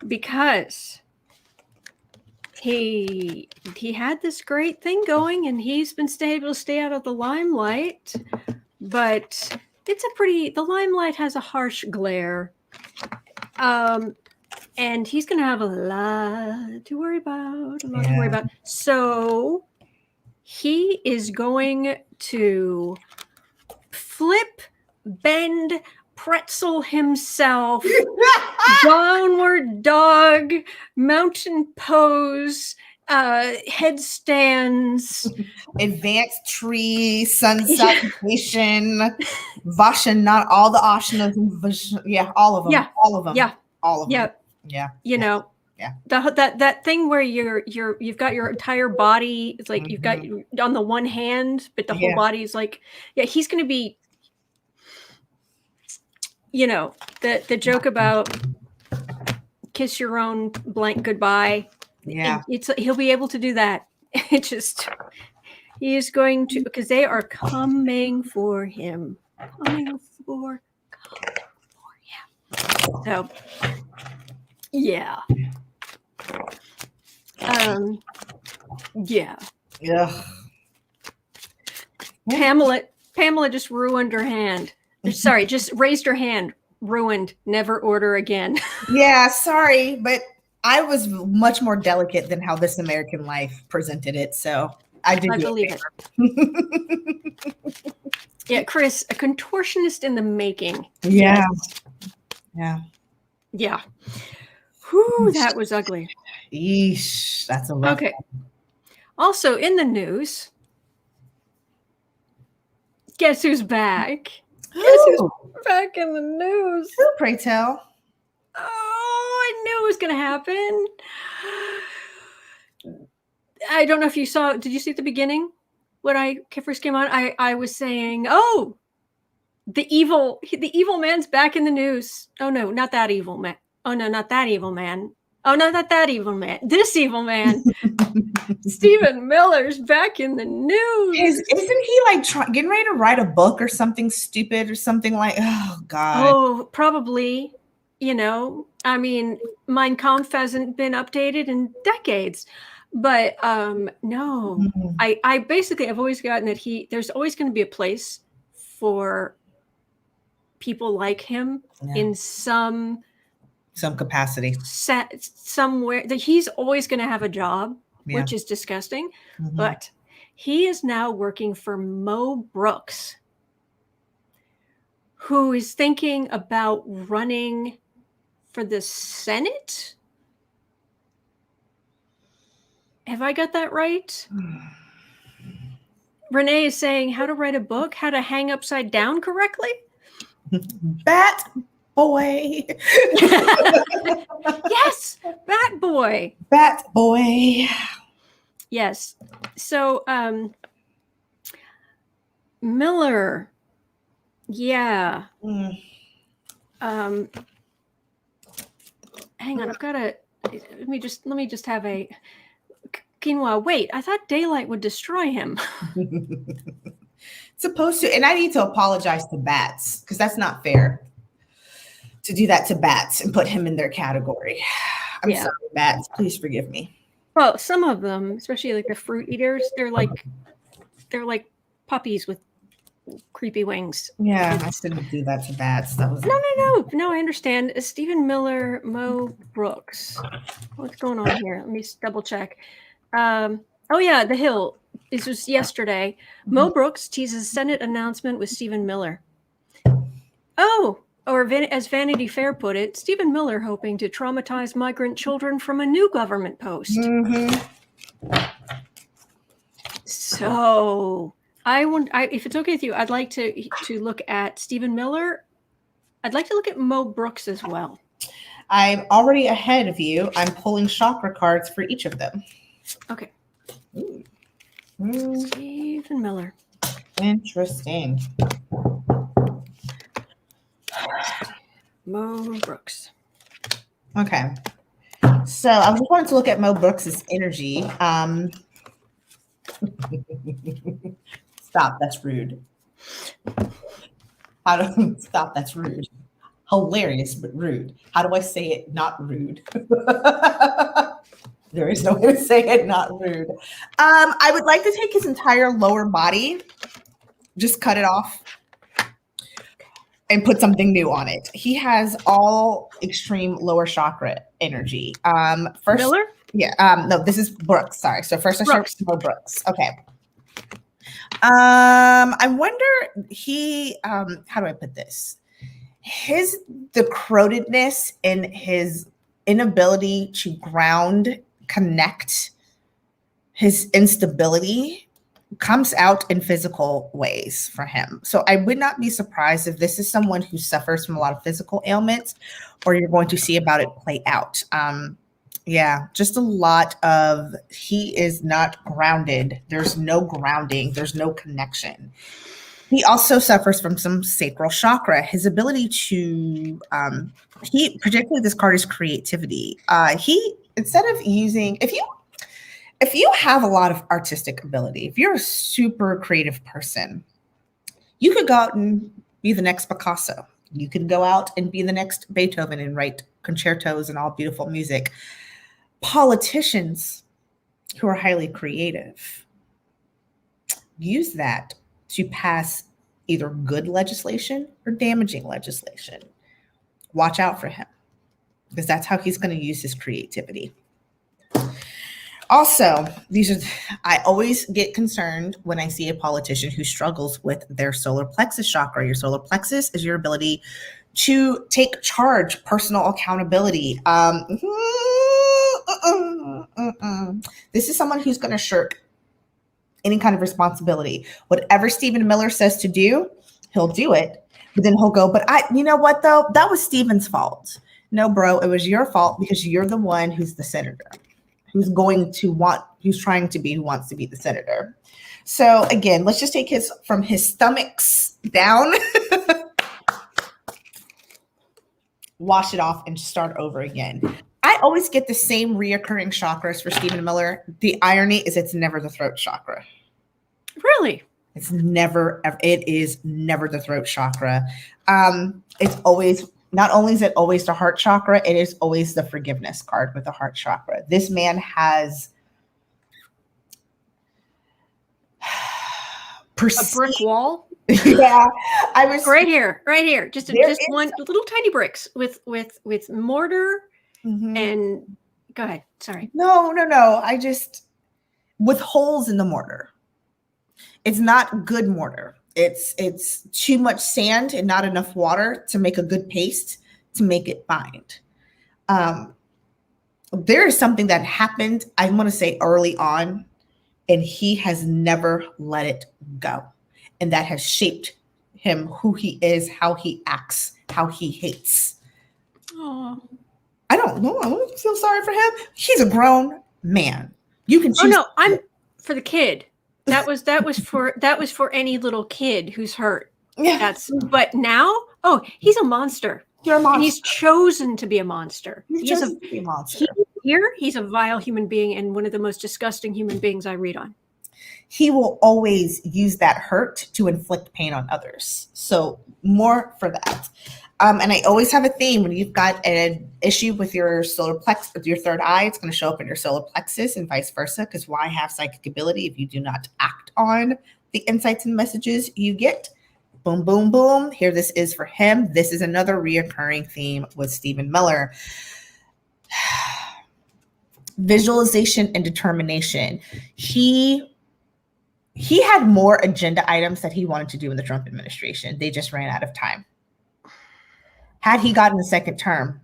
Because he had this great thing going and he's been able to stay out of the limelight, but the limelight has a harsh glare. And he's going to have a lot to worry about, So he is going to flip, bend, pretzel himself, downward dog, mountain pose, headstands, advanced tree, sun salutation, Vashan, not all the ashanas, all of them. Yeah. All of them. Yeah. All of them. Yeah. Yeah. You know. Yeah. That thing where you've got your entire body, it's like you've got on the one hand, but the whole body is like, he's going to be, the joke about kiss your own blank goodbye. Yeah. He'll be able to do that. He is going to, because they are coming for him. So, yeah. Yeah. Yeah. Pamela just ruined her hand. Sorry, just raised her hand. Ruined. Never order again. Yeah, sorry, but I was much more delicate than how This American Life presented it, so I believe it. Yeah, Chris, a contortionist in the making. Yeah. Yes. Yeah. Yeah. Whew, that was ugly. Eesh, that's a rough one. Also in the news, guess who's back? Guess who's back in the news? Who, pray tell? Oh, I knew it was going to happen. I don't know if you saw. Did you see at the beginning when I first came on? I was saying, "Oh, the evil man's back in the news." Oh no, not that evil man. Oh no, not that evil man. Oh no, not that evil man. This evil man. Stephen Miller's back in the news. Isn't he like getting ready to write a book or something stupid or something like? Oh God. Oh, probably. I mean, Mein Kampf hasn't been updated in decades. But no, I basically I've always gotten that there's always going to be a place for people like him in some capacity, somewhere, that he's always going to have a job, which is disgusting. But he is now working for Mo Brooks, who is thinking about running for the Senate. Have I got that right? Renee is saying how to write a book, how to hang upside down correctly. Bat boy. Yes, Bat Boy. Bat boy. Yes. So, Miller. Yeah. Hang on, I've got to. Let me just have a quinoa. Wait, I thought daylight would destroy him. Supposed to, and I need to apologize to bats because that's not fair to do that to bats and put him in their category. I'm sorry, bats. Please forgive me. Well, some of them, especially like the fruit eaters, they're like puppies with creepy wings. Yeah, I shouldn't do that to bats. That was no. I understand. Stephen Miller, Mo Brooks. What's going on here? Let me just double check. Oh yeah, The Hill. This was yesterday. Mo Brooks teases Senate announcement with Stephen Miller. Oh, or as Vanity Fair put it, Stephen Miller hoping to traumatize migrant children from a new government post. So if it's okay with you, I'd like to look at Stephen Miller. I'd like to look at Mo Brooks as well. I'm already ahead of you. I'm pulling chakra cards for each of them. Okay. Stephen Miller. Interesting. Mo Brooks. Okay. So I just wanted to look at Mo Brooks's energy. Stop, that's rude. Stop, that's rude. Hilarious, but rude. How do I say it not rude? There is no way to say it not rude. I would like to take his entire lower body, just cut it off, and put something new on it. He has all extreme lower chakra energy. First, Miller? Yeah. No, this is Brooks. Sorry. So first I start with Mo Brooks. Okay. I wonder how do I put this? The corrodedness and his inability to ground, connect, his instability comes out in physical ways for him. So I would not be surprised if this is someone who suffers from a lot of physical ailments, or you're going to see about it play out. Yeah, just a lot of, he is not grounded. There's no grounding. There's no connection. He also suffers from some sacral chakra. His ability to, particularly this card is creativity. Instead of using, if you have a lot of artistic ability, if you're a super creative person, you could go out and be the next Picasso. You could go out and be the next Beethoven and write concertos and all beautiful music. Politicians who are highly creative use that to pass either good legislation or damaging legislation. Watch out for him, because that's how he's going to use his creativity. Also, I always get concerned when I see a politician who struggles with their solar plexus chakra. Your solar plexus is your ability to take charge, personal accountability. This is someone who's going to shirk any kind of responsibility. Whatever Stephen Miller says to do, he'll do it. But then he'll go, you know what though? That was Stephen's fault. No, bro, it was your fault because you're the one who's the senator, who wants to be the senator. So again, let's just take from his stomachs down, wash it off and start over again. I always get the same reoccurring chakras for Stephen Miller. The irony is it's never the throat chakra. Really? It is never the throat chakra. It's always, not only is it always the heart chakra, it is always the forgiveness card with the heart chakra. This man has a brick wall. Yeah, I was right here. Just one little tiny bricks with mortar. Mm-hmm. And go ahead. Sorry. No. With holes in the mortar. It's not good mortar. It's too much sand and not enough water to make a good paste to make it bind. There is something that happened, I want to say early on and he has never let it go. And that has shaped him, who he is, how he acts, how he hates. Oh, I don't know. I don't feel sorry for him. He's a grown man. You can choose. Oh no, I'm for the kid. That was for any little kid who's hurt. Yeah. But now, oh, he's a monster. You're a monster. And he's chosen to be a monster. He's chosen to be a monster. He's a vile human being and one of the most disgusting human beings I read on. He will always use that hurt to inflict pain on others. So more for that. And I always have a theme when you've got an issue with your solar plexus, with your third eye, it's going to show up in your solar plexus and vice versa. Because why have psychic ability if you do not act on the insights and messages you get? Boom, boom, boom. Here this is for him. This is another reoccurring theme with Stephen Miller. Visualization and determination. He had more agenda items that he wanted to do in the Trump administration. They just ran out of time. Had he gotten a second term,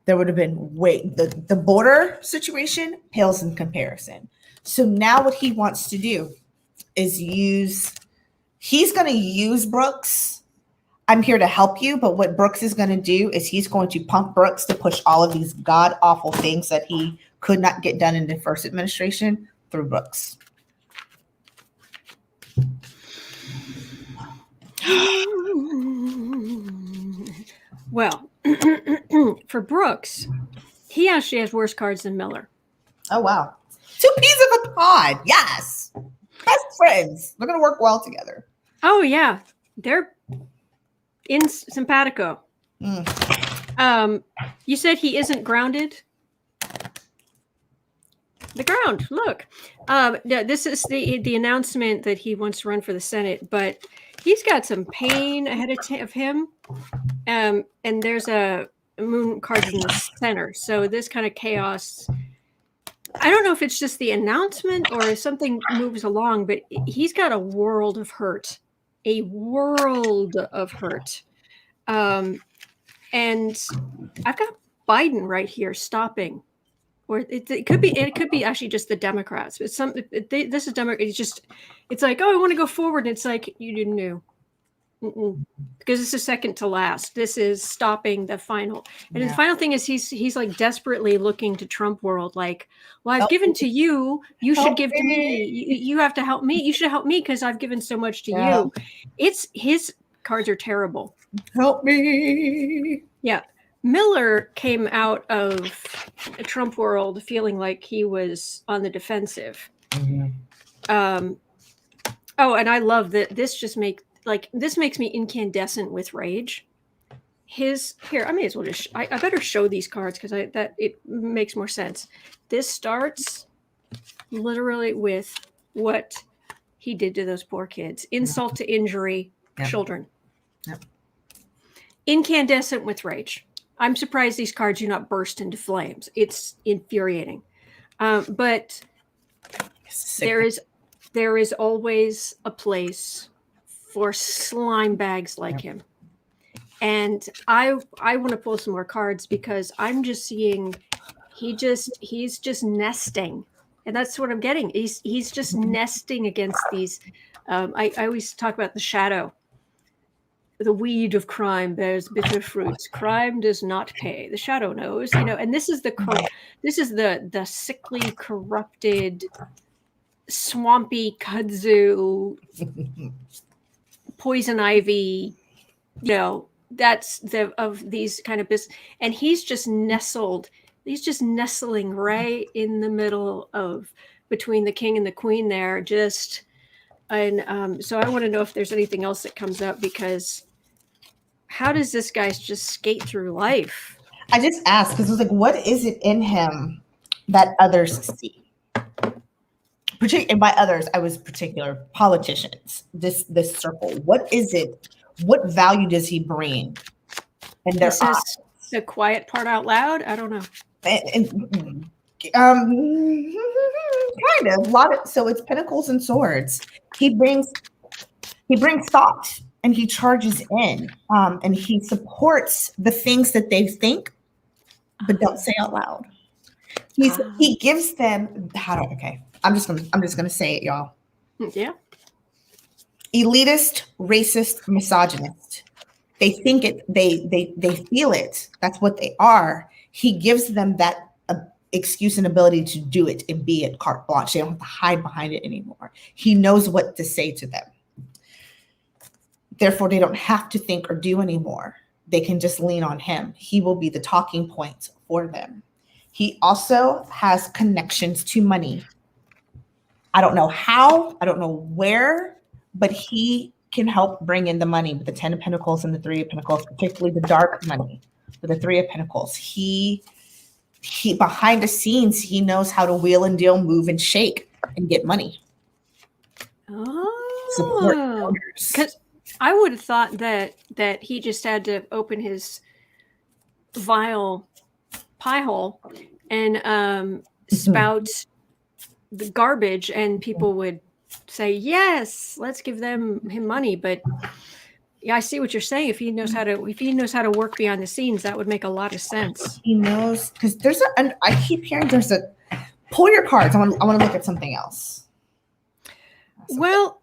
there would have been the border situation pales in comparison. So now what he wants to do is he's going to use Brooks. I'm here to help you, but what Brooks is going to do is he's going to pump Brooks to push all of these god-awful things that he could not get done in the first administration through Brooks. Well, for Brooks, he actually has worse cards than Miller. Oh, wow. 2 peas of a pod. Yes. Best friends. They're going to work well together. Oh, yeah. They're in simpatico. You said he isn't grounded? The ground. Look. This is the announcement that he wants to run for the Senate, but he's got some pain ahead of him. And there's a moon card in the center. So this kind of chaos, I don't know if it's just the announcement or if something moves along, but he's got a world of hurt. A world of hurt. And I've got Biden right here stopping. Or it could be actually just the Democrats. But this is Democrat. It's like, oh, I want to go forward. And it's like, you didn't know. Because this is second to last. This is stopping the final. And the final thing is he's like desperately looking to Trump world. Like, well, I've given to you. You should give to me. You have to help me. You should help me because I've given so much to you. His cards are terrible. Help me. Yeah. Miller came out of a Trump world feeling like he was on the defensive. Oh, and I love that this just makes me incandescent with rage. I may as well I better show these cards because it makes more sense. This starts literally with what he did to those poor kids. Insult to injury, children. Yep. Incandescent with rage. I'm surprised these cards do not burst into flames. It's infuriating. But there is always a place for slime bags like him. And I want to pull some more cards because I'm just seeing he's just nesting. And that's what I'm getting. He's just nesting against these. I always talk about the shadow. The weed of crime bears bitter fruits. Crime does not pay. The shadow knows, and this is the sickly, corrupted, swampy kudzu, poison ivy, that's of these kind of business. And he's just nestling right in the middle between the king and the queen there. So I want to know if there's anything else that comes up because how does this guy just skate through life? I just asked because I was like, what is it in him that others see? And by others, I was particular politicians, this circle. What is it? What value does he bring? And this is the quiet part out loud. I don't know. Kind of. So it's pentacles and swords. He brings thought and he charges in, and he supports the things that they think but don't say out loud. He gives them I'm just gonna say it, y'all. Yeah. Elitist, racist, misogynist. They think it, they feel it. That's what they are. He gives them that excuse and ability to do it and be it carte blanche. They don't have to hide behind it anymore. He knows what to say to them. Therefore, they don't have to think or do anymore. They can just lean on him. He will be the talking point for them. He also has connections to money. I don't know how, I don't know where, but he can help bring in the money with the 10 of Pentacles and the 3 of Pentacles, particularly the dark money with the 3 of Pentacles. He behind the scenes, he knows how to wheel and deal, move and shake and get money. Support others. Because I would have thought that he just had to open his vile pie hole and spout the garbage, and people would say, yes, let's give him money. But yeah, I see what you're saying. If he knows how to work behind the scenes, that would make a lot of sense. He knows, because I keep hearing pull your cards. I want to look at something else. Well,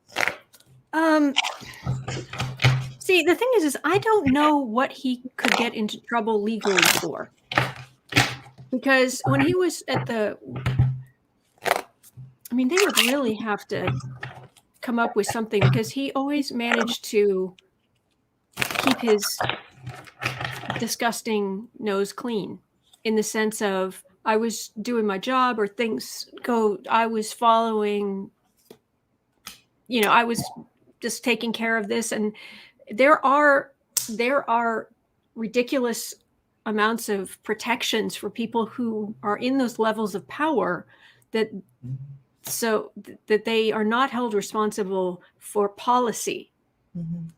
see, the thing is I don't know what he could get into trouble legally for. Because when he was at they would really have to come up with something, because he always managed to keep his disgusting nose clean, in the sense of, I was doing my job, or I was following, I was just taking care of this. And there are ridiculous amounts of protections for people who are in those levels of power, so that they are not held responsible for policy. Mm-hmm.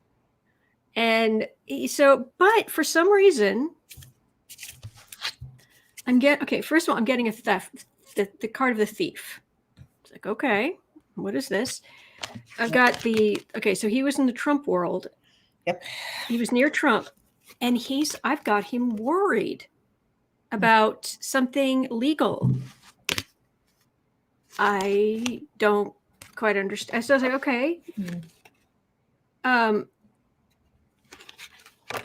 And so, but for some reason, first of all, I'm getting a theft, the card of the thief. It's like, okay, what is this? I've got so he was in the Trump world. Yep. He was near Trump, and I've got him worried about something legal. I don't quite understand. So I was like, okay. Mm-hmm.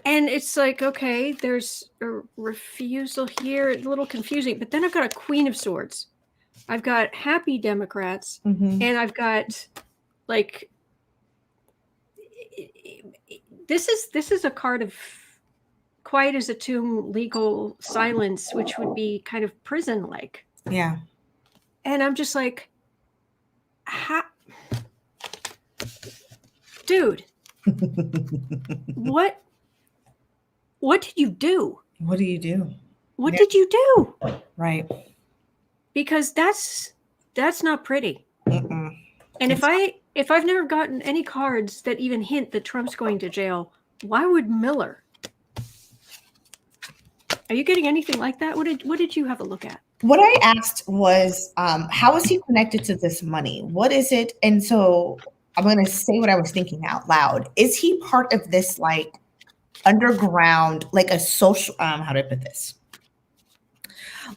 And it's like, okay, there's a refusal here, a little confusing. But then I've got a Queen of Swords. I've got happy Democrats, Mm-hmm. and I've got this is a card of quiet as a tomb, legal silence, which would be kind of prison-like. Yeah. And I'm just like, dude, what did you do? What do you do? What did you do? Right. Because that's not pretty. Mm-mm. And if I've never gotten any cards that even hint that Trump's going to jail, why would Miller? Are you getting anything like that? What did you have a look at? What I asked was, how is he connected to this money? What is it? And so I'm going to say what I was thinking out loud. Is he part of this underground, a social, how do I put this?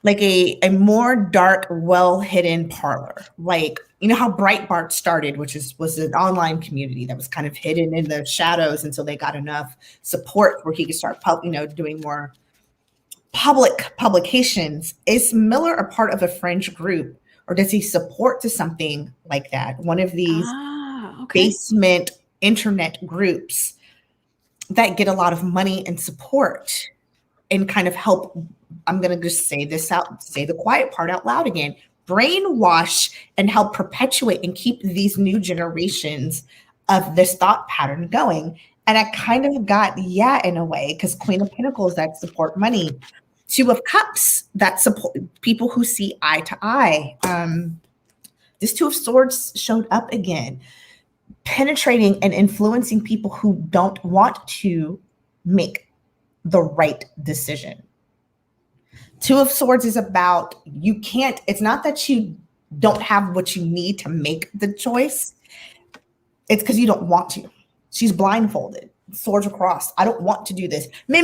Like a more dark, well-hidden parlor. How Breitbart started, which was an online community that was kind of hidden in the shadows until they got enough support where he could start doing more public publications. Is Miller a part of a fringe group, or does he support to something like that? One of these basement internet groups that get a lot of money and support and kind of help. I'm going to just say the quiet part out loud again, brainwash and help perpetuate and keep these new generations of this thought pattern going. And I kind of got, in a way, because Queen of Pentacles that support money, 2 of Cups that support people who see eye to eye. This 2 of Swords showed up again, penetrating and influencing people who don't want to make the right decision. 2 of Swords is about, it's not that you don't have what you need to make the choice. It's because you don't want to. She's blindfolded, swords across. I don't want to do this. Me.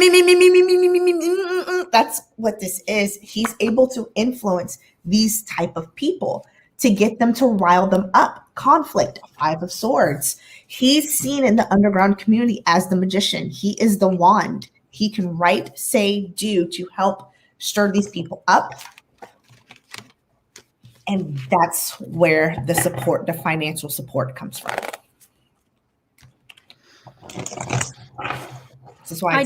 That's what this is. He's able to influence these type of people. to get them to rile them up. Conflict, 5 of Swords. He's seen in the underground community as the magician. He is the wand. He can write, say, do to help stir these people up. And that's where the support, the financial support comes from. This is why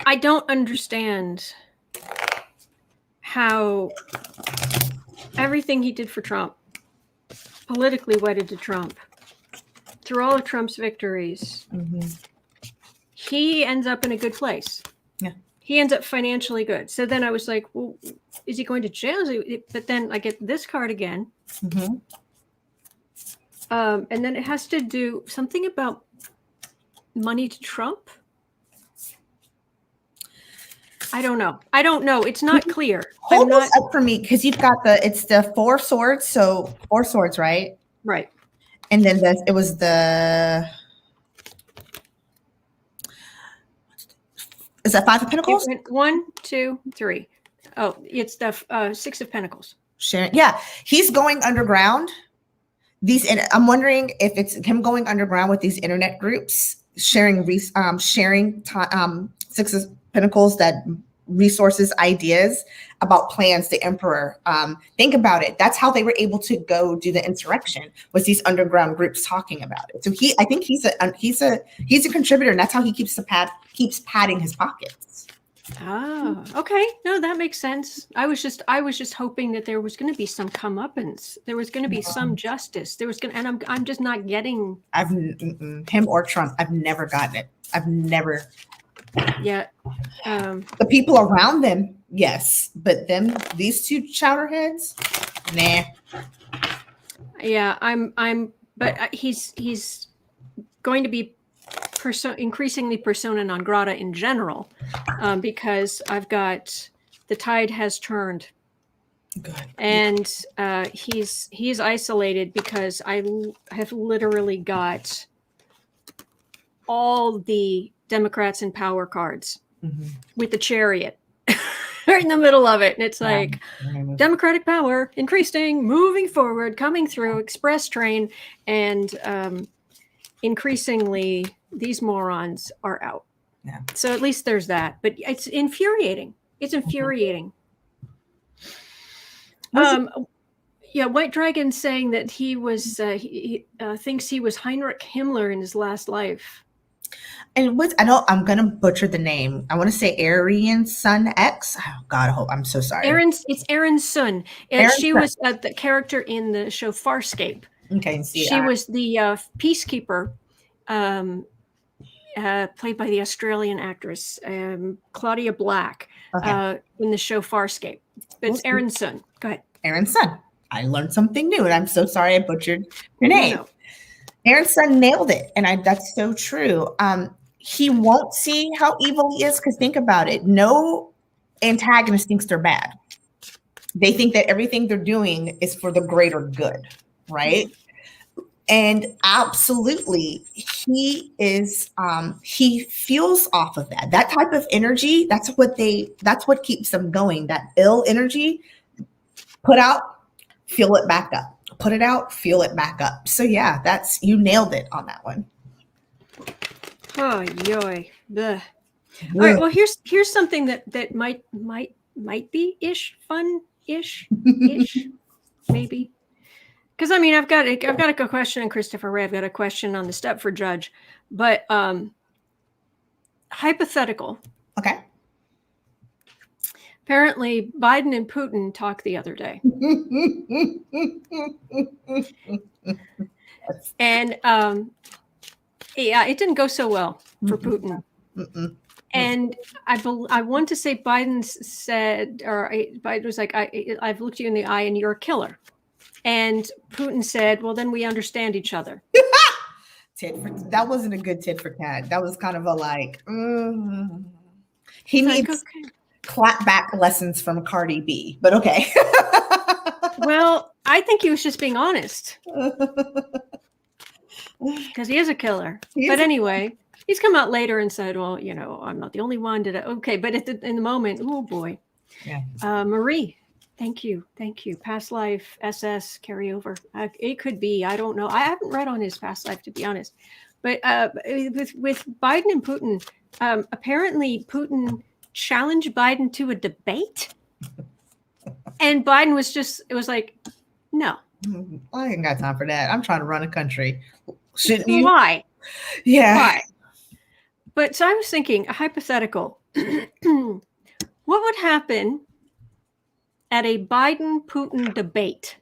I don't understand how everything he did for Trump, politically wedded to Trump, through all of Trump's victories, he ends up in a good place. Yeah. He ends up financially good. So then I was like, well, is he going to jail? But then I get this card again. And then it has to do something about money to Trump. I don't know. It's not clear. Hold this up for me, because you've got it's the 4 swords. So 4 swords, right? Right. And then it was the, is that 5 of Pentacles? 1, 2, 3. Oh, it's the 6 of Pentacles. Sharing. Yeah. He's going underground. I'm wondering if it's him going underground with these internet groups, sharing 6 of Pentacles, that resources, ideas about plans, the emperor. Think about it. That's how they were able to go do the insurrection, was these underground groups talking about it. So I think he's a contributor, and that's how he keeps padding his pockets. Oh, okay. No, that makes sense. I was just hoping that there was going to be some comeuppance. There was going to be some justice. There was and I'm just not getting. Him or Trump. I've never gotten it. I've never. Yeah. The people around them, yes, but these 2 chowderheads, nah. Yeah, but he's going to be increasingly persona non grata in general, because I've got the tide has turned. Good. And he's isolated, because I have literally got all the Democrats in power cards with the chariot right in the middle of it. And it's like Democratic power increasing, moving forward, coming through, express train. And increasingly, these morons are out. Yeah. So at least there's that. But it's infuriating. It's infuriating. Yeah, White Dragon saying that he was he thinks he was Heinrich Himmler in his last life. And I'm gonna butcher the name. I want to say Aryan Sun X. Oh God, I'm so sorry. It's Aaron Sun. She was the character in the show Farscape. Okay, she was the peacekeeper, played by the Australian actress Claudia Black, in the show Farscape. But it's Aaron Sun. Go ahead. Aaron Sun. I learned something new, and I'm so sorry I butchered your name. No. Aaron Sun nailed it, and that's so true. He won't see how evil he is, because think about it. No antagonist thinks they're bad. They think that everything they're doing is for the greater good, right? And absolutely, he is. He feels off of that. That type of energy. That's what keeps them going. That ill energy. Put out, feel it back up. Put it out, feel it back up. So yeah, you nailed it on that one. Oh, yoy. Blech. All right. Well, here's something that might be fun-ish, maybe. Because I mean, I've got a question on Christopher Wray. I've got a question on the Stepford judge, but hypothetical. Okay. Apparently, Biden and Putin talked the other day, and yeah, it didn't go so well for Putin. And I want to say Biden said, or Biden was like, I've looked you in the eye and you're a killer. And Putin said, well, then we understand each other. That wasn't a good tit for tat. That was kind of a he needs clapback lessons from Cardi B, but okay. Well, I think he was just being honest. Because he is a killer. But anyway, he's come out later and said, well, I'm not the only one. Okay, but in the moment, oh boy. Yeah. Marie, Thank you. Past life, SS carryover. It could be. I don't know. I haven't read on his past life, to be honest. But with Biden and Putin, apparently Putin challenged Biden to a debate, and Biden it was like, no. I ain't got time for that. I'm trying to run a country. Shouldn't you? Why? Yeah. Why? But so I was thinking, a hypothetical. What would happen at a Biden-Putin debate?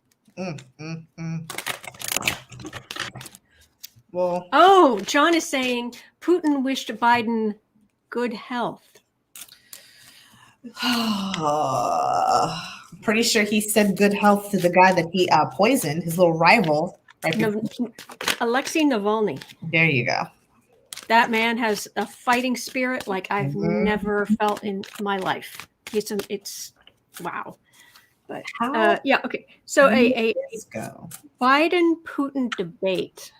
Well, oh, John is saying Putin wished Biden good health. Pretty sure he said good health to the guy that he poisoned, his little rival. Alexei Navalny. There you go. That man has a fighting spirit like I've never felt in my life. It's wow. But yeah, okay. So a Biden-Putin debate.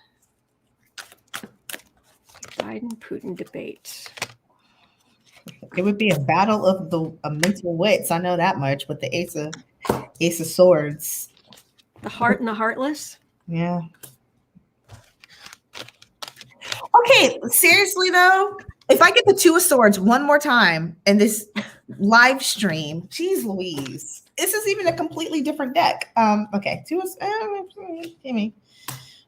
Biden-Putin debate. It would be a battle of the mental wits. I know that much. With the ace of swords, the heart and the heartless. Yeah. Okay, seriously though, if I get the two of swords one more time in this live stream, geez Louise, this is even a completely different deck. Okay, give me.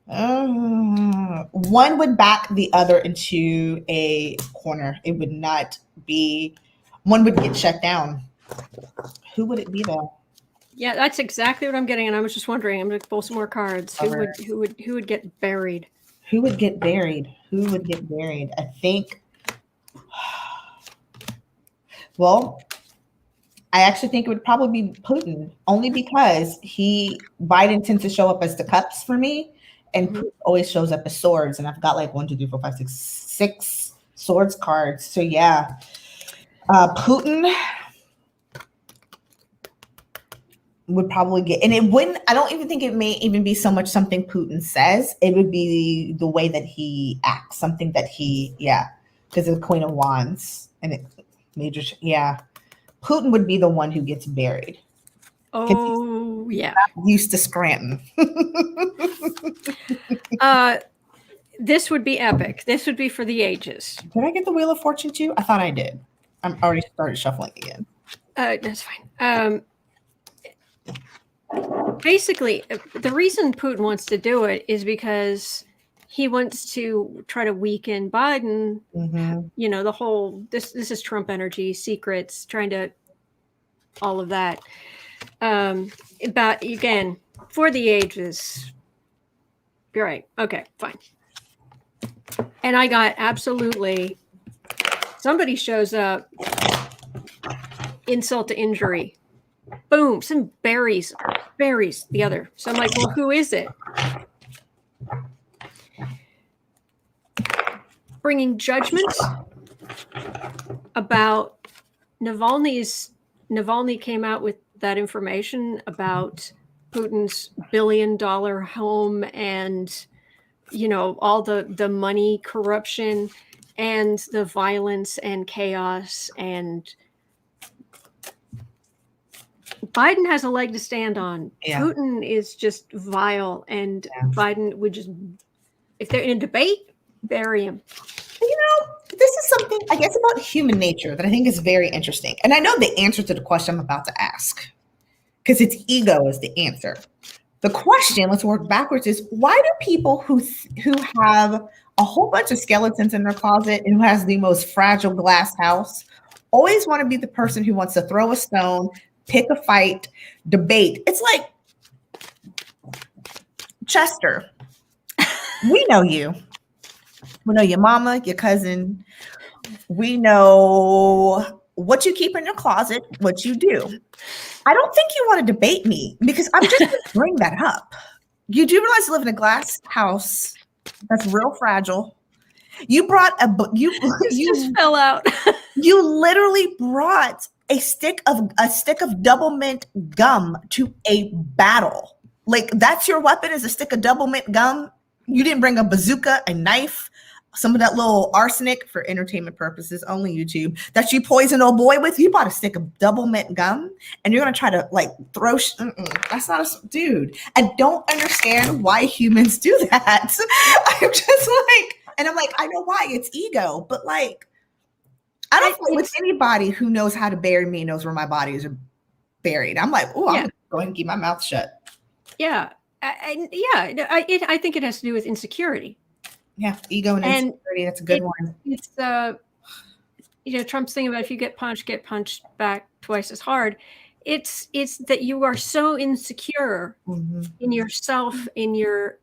One would back the other into a corner. It would not be. One would get shut down. Who would it be though? Yeah, that's exactly what I'm getting, and I was just wondering. I'm going to pull some more cards. Who would get buried? Who would get buried? Who would get buried? I think. Well, I actually think it would probably be Putin, only because Biden tends to show up as the cups for me, and Putin always shows up as swords. And I've got like 1, 2, 3, 4, 5, 6 swords cards. So yeah, Putin would probably get, and it wouldn't, I don't even think it may even be so much something Putin says. It would be the way that he acts, something that because of the Queen of Wands and Putin would be the one who gets buried. Oh, yeah. Used to Scranton. This would be epic. This would be for the ages. Did I get the Wheel of Fortune too? I thought I did. I'm already started shuffling again. That's fine. Basically, the reason Putin wants to do it is because he wants to try to weaken Biden. You know, the whole this is Trump energy, secrets, trying to all of that. But again, for the ages. You're right. Okay, fine. And I got absolutely somebody shows up, insult to injury. Boom, some berries the other. So I'm like, well, who is it? Bringing judgment about Navalny came out with that information about Putin's $1 billion home and, you know, all the money corruption and the violence and chaos, and Biden has a leg to stand on. Yeah. Putin is just vile, and Biden would just, if they're in a debate, bury him. You know, this is something, I guess, about human nature that I think is very interesting. And I know the answer to the question I'm about to ask, because it's ego is the answer. The question, let's work backwards, is why do people who have a whole bunch of skeletons in their closet and who has the most fragile glass house always want to be the person who wants to throw a stone, pick a fight, debate? It's like, Chester, we know you. We know your mama, your cousin. We know what you keep in your closet, what you do. I don't think you want to debate me because I'm just going to bring that up. You do realize you live in a glass house that's real fragile. You brought you just fell out. You literally brought a stick of double mint gum to a battle. Like, that's your weapon, is a stick of double mint gum. You didn't bring a bazooka, a knife, some of that little arsenic for entertainment purposes, only YouTube, that you poison old boy with. You bought a stick of double mint gum and you're going to try to like throw, that's not a dude. I don't understand why humans do that. I'm just like, and I'm like, I know why, it's ego, but like, I don't think with anybody who knows how to bury me knows where my bodies are buried. I'm like, oh, I'm going to keep my mouth shut. Yeah. I think it has to do with insecurity. Yeah, ego and insecurity. That's a good one. It's Trump's thing about if you get punched back twice as hard. It's that you are so insecure in yourself, in your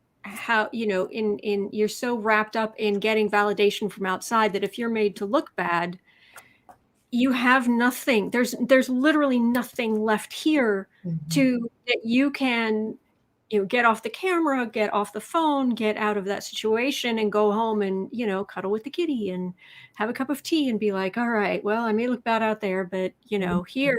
you're so wrapped up in getting validation from outside that if you're made to look bad, you have nothing. There's literally nothing left here to that you can get off the camera, get off the phone, get out of that situation and go home and, cuddle with the kitty and have a cup of tea and be like, all right, well, I may look bad out there, but, here,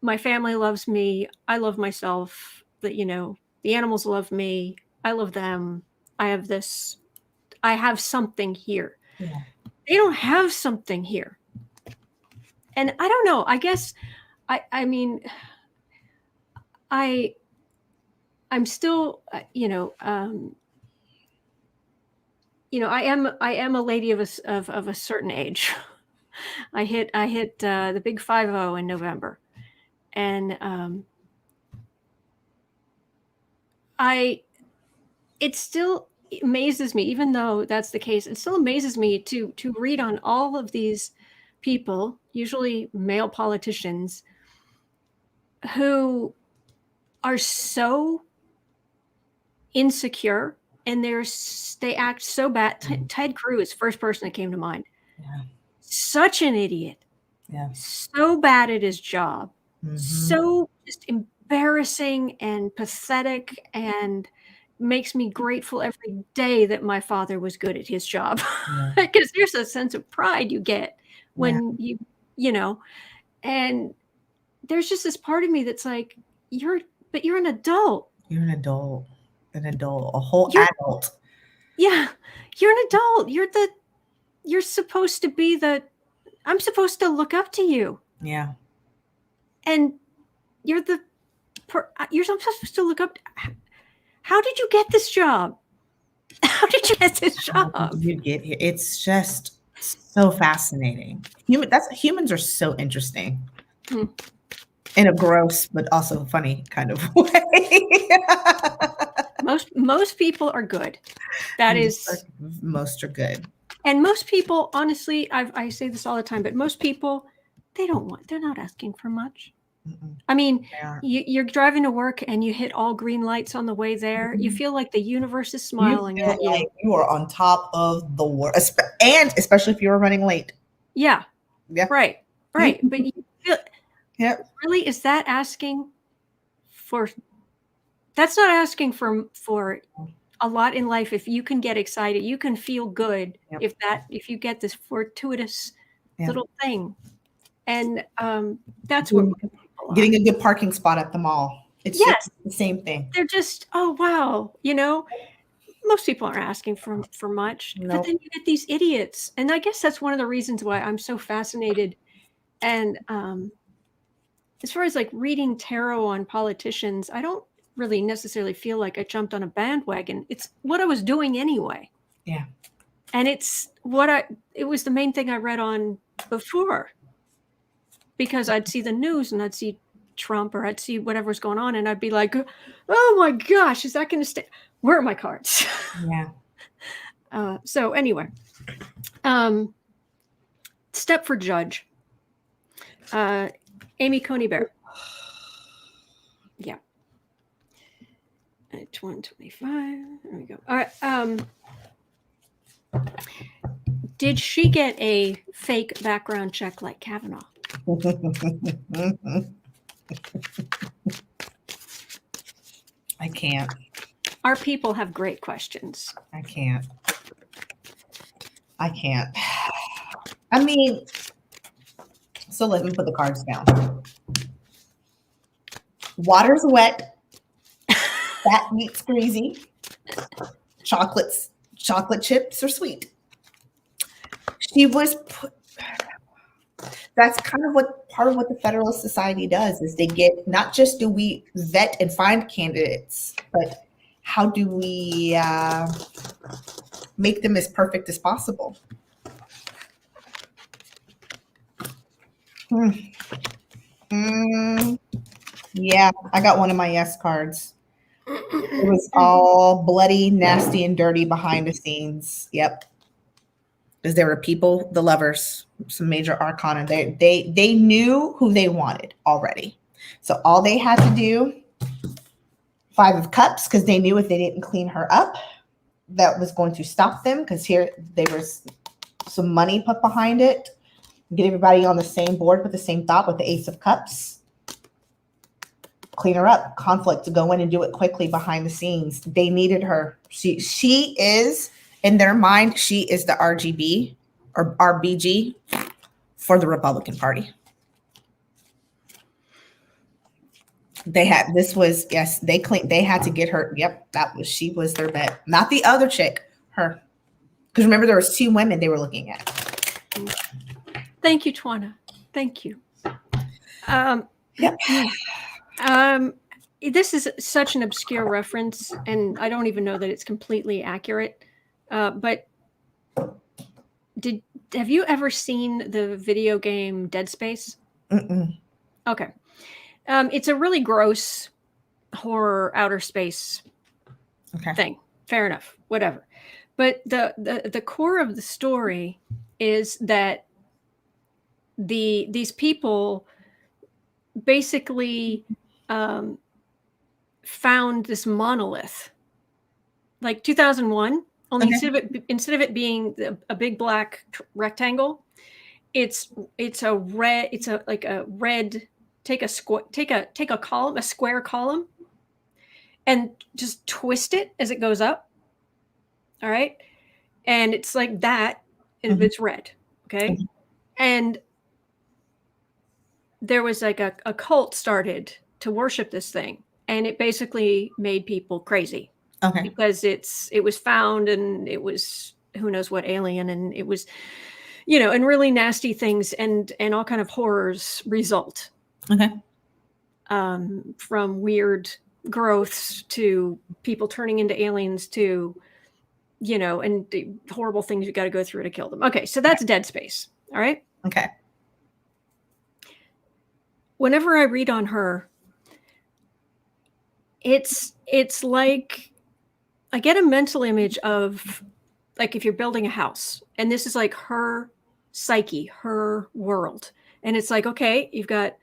my family loves me. I love myself. The animals love me. I love them. I have something here. Yeah. They don't have something here. And I don't know, I guess, I'm still, I am a lady of a certain age. I hit the big 50 in November, and it still amazes me, even though that's the case. It still amazes me to read on all of these people, usually male politicians, who are so insecure and they act so bad. Ted Cruz, first person that came to mind. Yeah. Such an idiot. Yeah. So bad at his job. So just embarrassing and pathetic, and makes me grateful every day that my father was good at his job. Because there's a sense of pride you get when and there's just this part of me that's like, you're an adult. You're an adult, a whole adult. Yeah. You're an adult. You're supposed to be I'm supposed to look up to you. Yeah. And you're supposed to look up. How did you get this job? How did you get this job? How did you get here? It's just so fascinating. Humans are so interesting. In a gross but also funny kind of way. Most people are good. Most are good. And most people, honestly, I say this all the time, but most people, they're not asking for much. I mean, you're driving to work and you hit all green lights on the way there. You feel like the universe is smiling at you. Like you are on top of the world, and especially if you were running late. Yeah. Yeah. Right. But you feel, really, is that asking for? That's not asking for a lot in life. If you can get excited, you can feel good. If you get this fortuitous little thing, and that's what getting a good parking spot at the mall. It's just the same thing. They're just, oh wow, most people aren't asking for much. Nope. But then you get these idiots, and I guess that's one of the reasons why I'm so fascinated. And as far as like reading tarot on politicians, I don't really necessarily feel like I jumped on a bandwagon. It's what I was doing anyway. Yeah. And it was the main thing I read on before, because I'd see the news and I'd see Trump or I'd see whatever's going on and I'd be like, oh my gosh, is that going to stay? Where are my cards? Yeah. So anyway, Stepford judge, Amy Coney Barrett. Yeah. At 125. There we go. All right. Did she get a fake background check like Kavanaugh? I can't. Our people have great questions. I can't. I mean, so let me put the cards down. Water's wet. Fat meat's greasy. Chocolate's chocolate chips are sweet. She was put, that's kind of what part of what the Federalist Society does is they get, not just do we vet and find candidates, but how do we make them as perfect as possible? Yeah, I got one of my yes cards. It was all bloody, nasty, and dirty behind the scenes. Yep. Because there were people, the lovers, some major arcana. They knew who they wanted already. So all they had to do, 5 of Cups, because they knew if they didn't clean her up, that was going to stop them. Because here there was some money put behind it. Get everybody on the same board with the same thought with the Ace of Cups. Clean her up. Conflict, to go in and do it quickly behind the scenes. They needed her. She is, in their mind, she is the RGB or RBG for the Republican Party. They had, this was, yes, they had to get her. Yep, she was their bet. Not the other chick, her. Because remember, there was 2 women they were looking at. Thank you, Twana. Thank you. Yep. This is such an obscure reference, and I don't even know that it's completely accurate. But have you ever seen the video game Dead Space? Mm-mm. Okay. It's a really gross horror outer space thing. Fair enough. Whatever. But the core of the story is that these people basically found this monolith, like 2001. Only instead of it being a big black rectangle, it's a red. It's like a red. Take a column, a square column, and just twist it as it goes up. All right, and it's like that, and it's red. Okay, and there was like a cult started to worship this thing, and it basically made people crazy. Okay. Because it was found, and it was who knows what alien, and it was, and really nasty things and all kind of horrors result. Okay. From weird growths to people turning into aliens to, and the horrible things you got to go through to kill them. Okay, so that's Dead Space. All right. Okay. Whenever I read on her, it's like I get a mental image of, like, if you're building a house, and this is like her psyche, her world, and it's like, okay, you've got,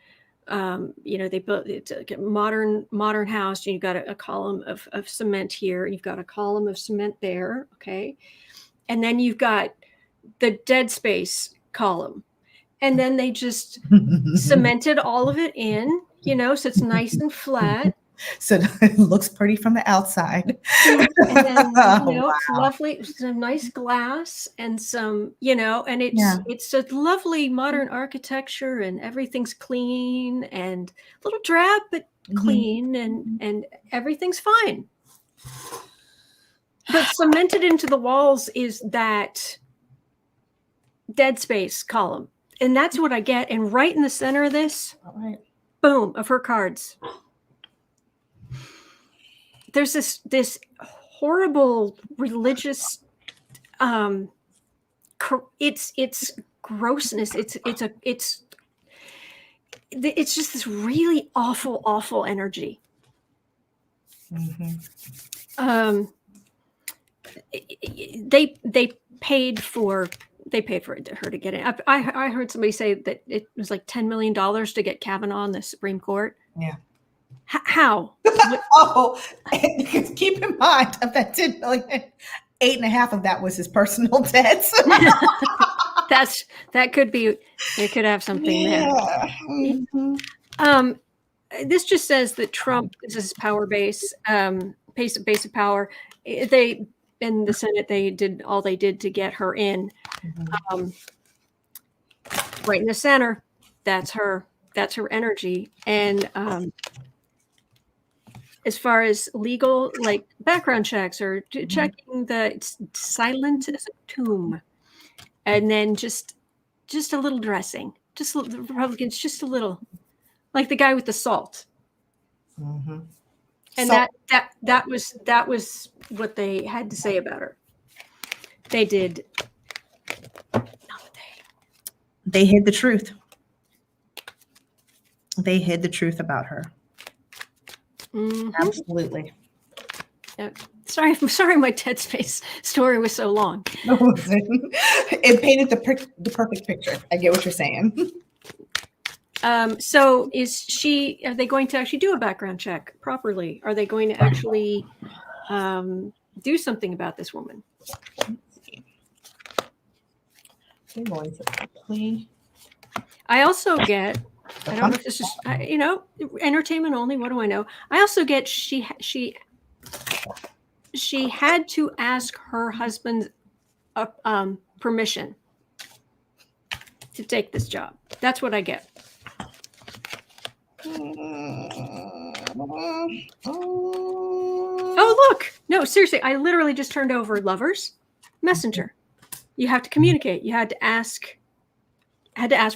they built, it's a modern house, and you've got a column of cement here, you've got a column of cement there, okay, and then you've got the Dead Space column, and then they just cemented all of it in, so it's nice and flat. So it looks pretty from the outside. And then, it's lovely. It's a nice glass and some, and it's a lovely modern architecture, and everything's clean and a little drab, but clean, and everything's fine. But cemented into the walls is that Dead Space column. And that's what I get. And right in the center of this, boom, of her cards, there's this horrible religious, it's grossness. It's just this really awful energy. They paid for her to get in. I heard somebody say that it was like $10 million to get Kavanaugh on the Supreme Court. Yeah. How? Because keep in mind, of that 10 million, 8.5 of that was his personal debts. that could be. It could have something there. This just says that Trump is his power base, base of power. They in the Senate, they did all they did to get her in. Right in the center, that's her energy, and as far as legal, like background checks or checking the it's silent as a tomb, and then just a little dressing, just the Republicans, just a little, like the guy with the salt, Mm-hmm. and So, that was what they had to say about her. They did. They hid the truth. They hid the truth about her. Mm-hmm. Absolutely. Sorry, my Dead Space story was so long. It painted the perfect picture. I get what you're saying. So are they going to actually do a background check properly? Are they going to actually do something about this woman? I'm going to quickly. I also get, I don't know if this is, entertainment only. What do I know? I also get she had to ask her husband's permission to take this job. That's what I get. Oh, look. No, seriously. I literally just turned over Lovers, Messenger. You have to communicate. You had to ask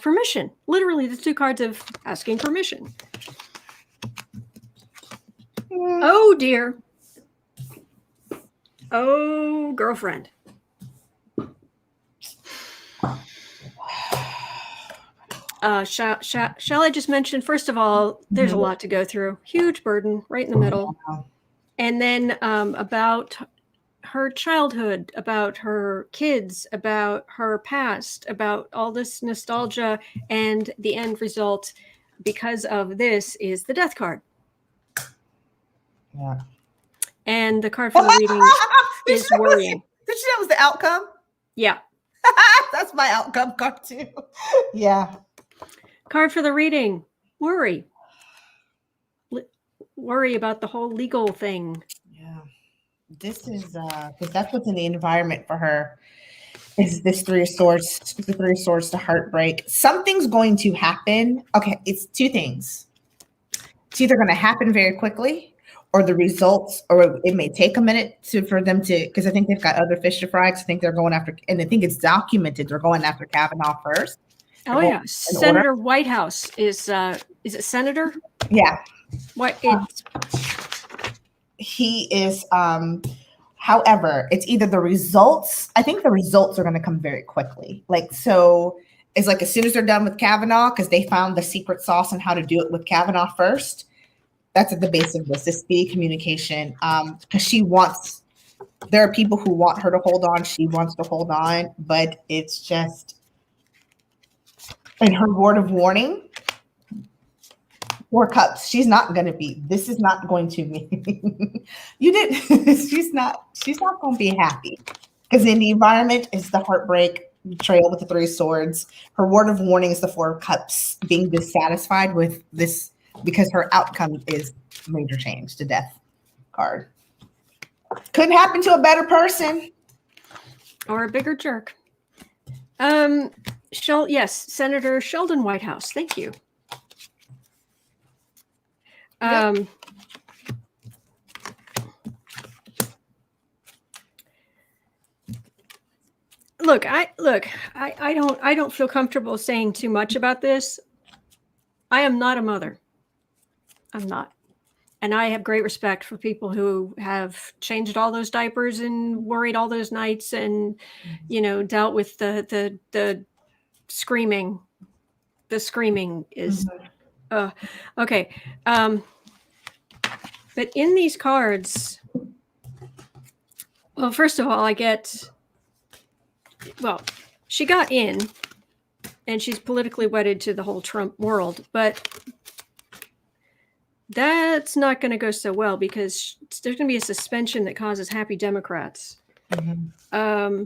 permission. Literally the two cards of asking permission. Oh, dear. Oh, girlfriend. Shall I just mention, first of all, there's a lot to go through. Huge burden right in the middle. And then about her childhood, about her kids, about her past, about all this nostalgia, and the end result because of this is the death card. Yeah. And the card for the reading is worrying. Did you know that was the outcome? Yeah. That's my outcome card too. Yeah. Card for the reading, worry. Worry about the whole legal thing. Yeah. This is because that's what's in the environment for her. Is this Three of Swords? The Three of Swords to heartbreak. Something's going to happen. Okay, it's two things. It's either going to happen very quickly, or the results, or it may take a minute for them to. Because I think they've got other fish to fry. Because I think they're going after, and I think it's documented they're going after Kavanaugh first. Oh yeah, Senator Whitehouse is it Senator? Yeah. What he is. However, it's either the results. I think the results are going to come very quickly. Like, so it's like as soon as they're done with Kavanaugh, because they found the secret sauce on how to do it with Kavanaugh first. That's at the base of this speedy communication. Because there are people who want her to hold on. She wants to hold on, but it's just in her word of warning. 4 cups. She's not going to be. This is not going to be. You did. She's not going to be happy because in the environment is the heartbreak, betrayal with the 3 swords. Her word of warning is the 4 cups, being dissatisfied with this because her outcome is major change to death card. Couldn't happen to a better person or a bigger jerk. Yes, Senator Sheldon Whitehouse. Thank you. Look, I don't feel comfortable saying too much about this. I am not a mother. I'm not. And I have great respect for people who have changed all those diapers and worried all those nights and, dealt with the screaming. The screaming is okay. But in these cards, well, first of all, she got in and she's politically wedded to the whole Trump world, but that's not going to go so well because there's going to be a suspension that causes happy Democrats. Mm-hmm.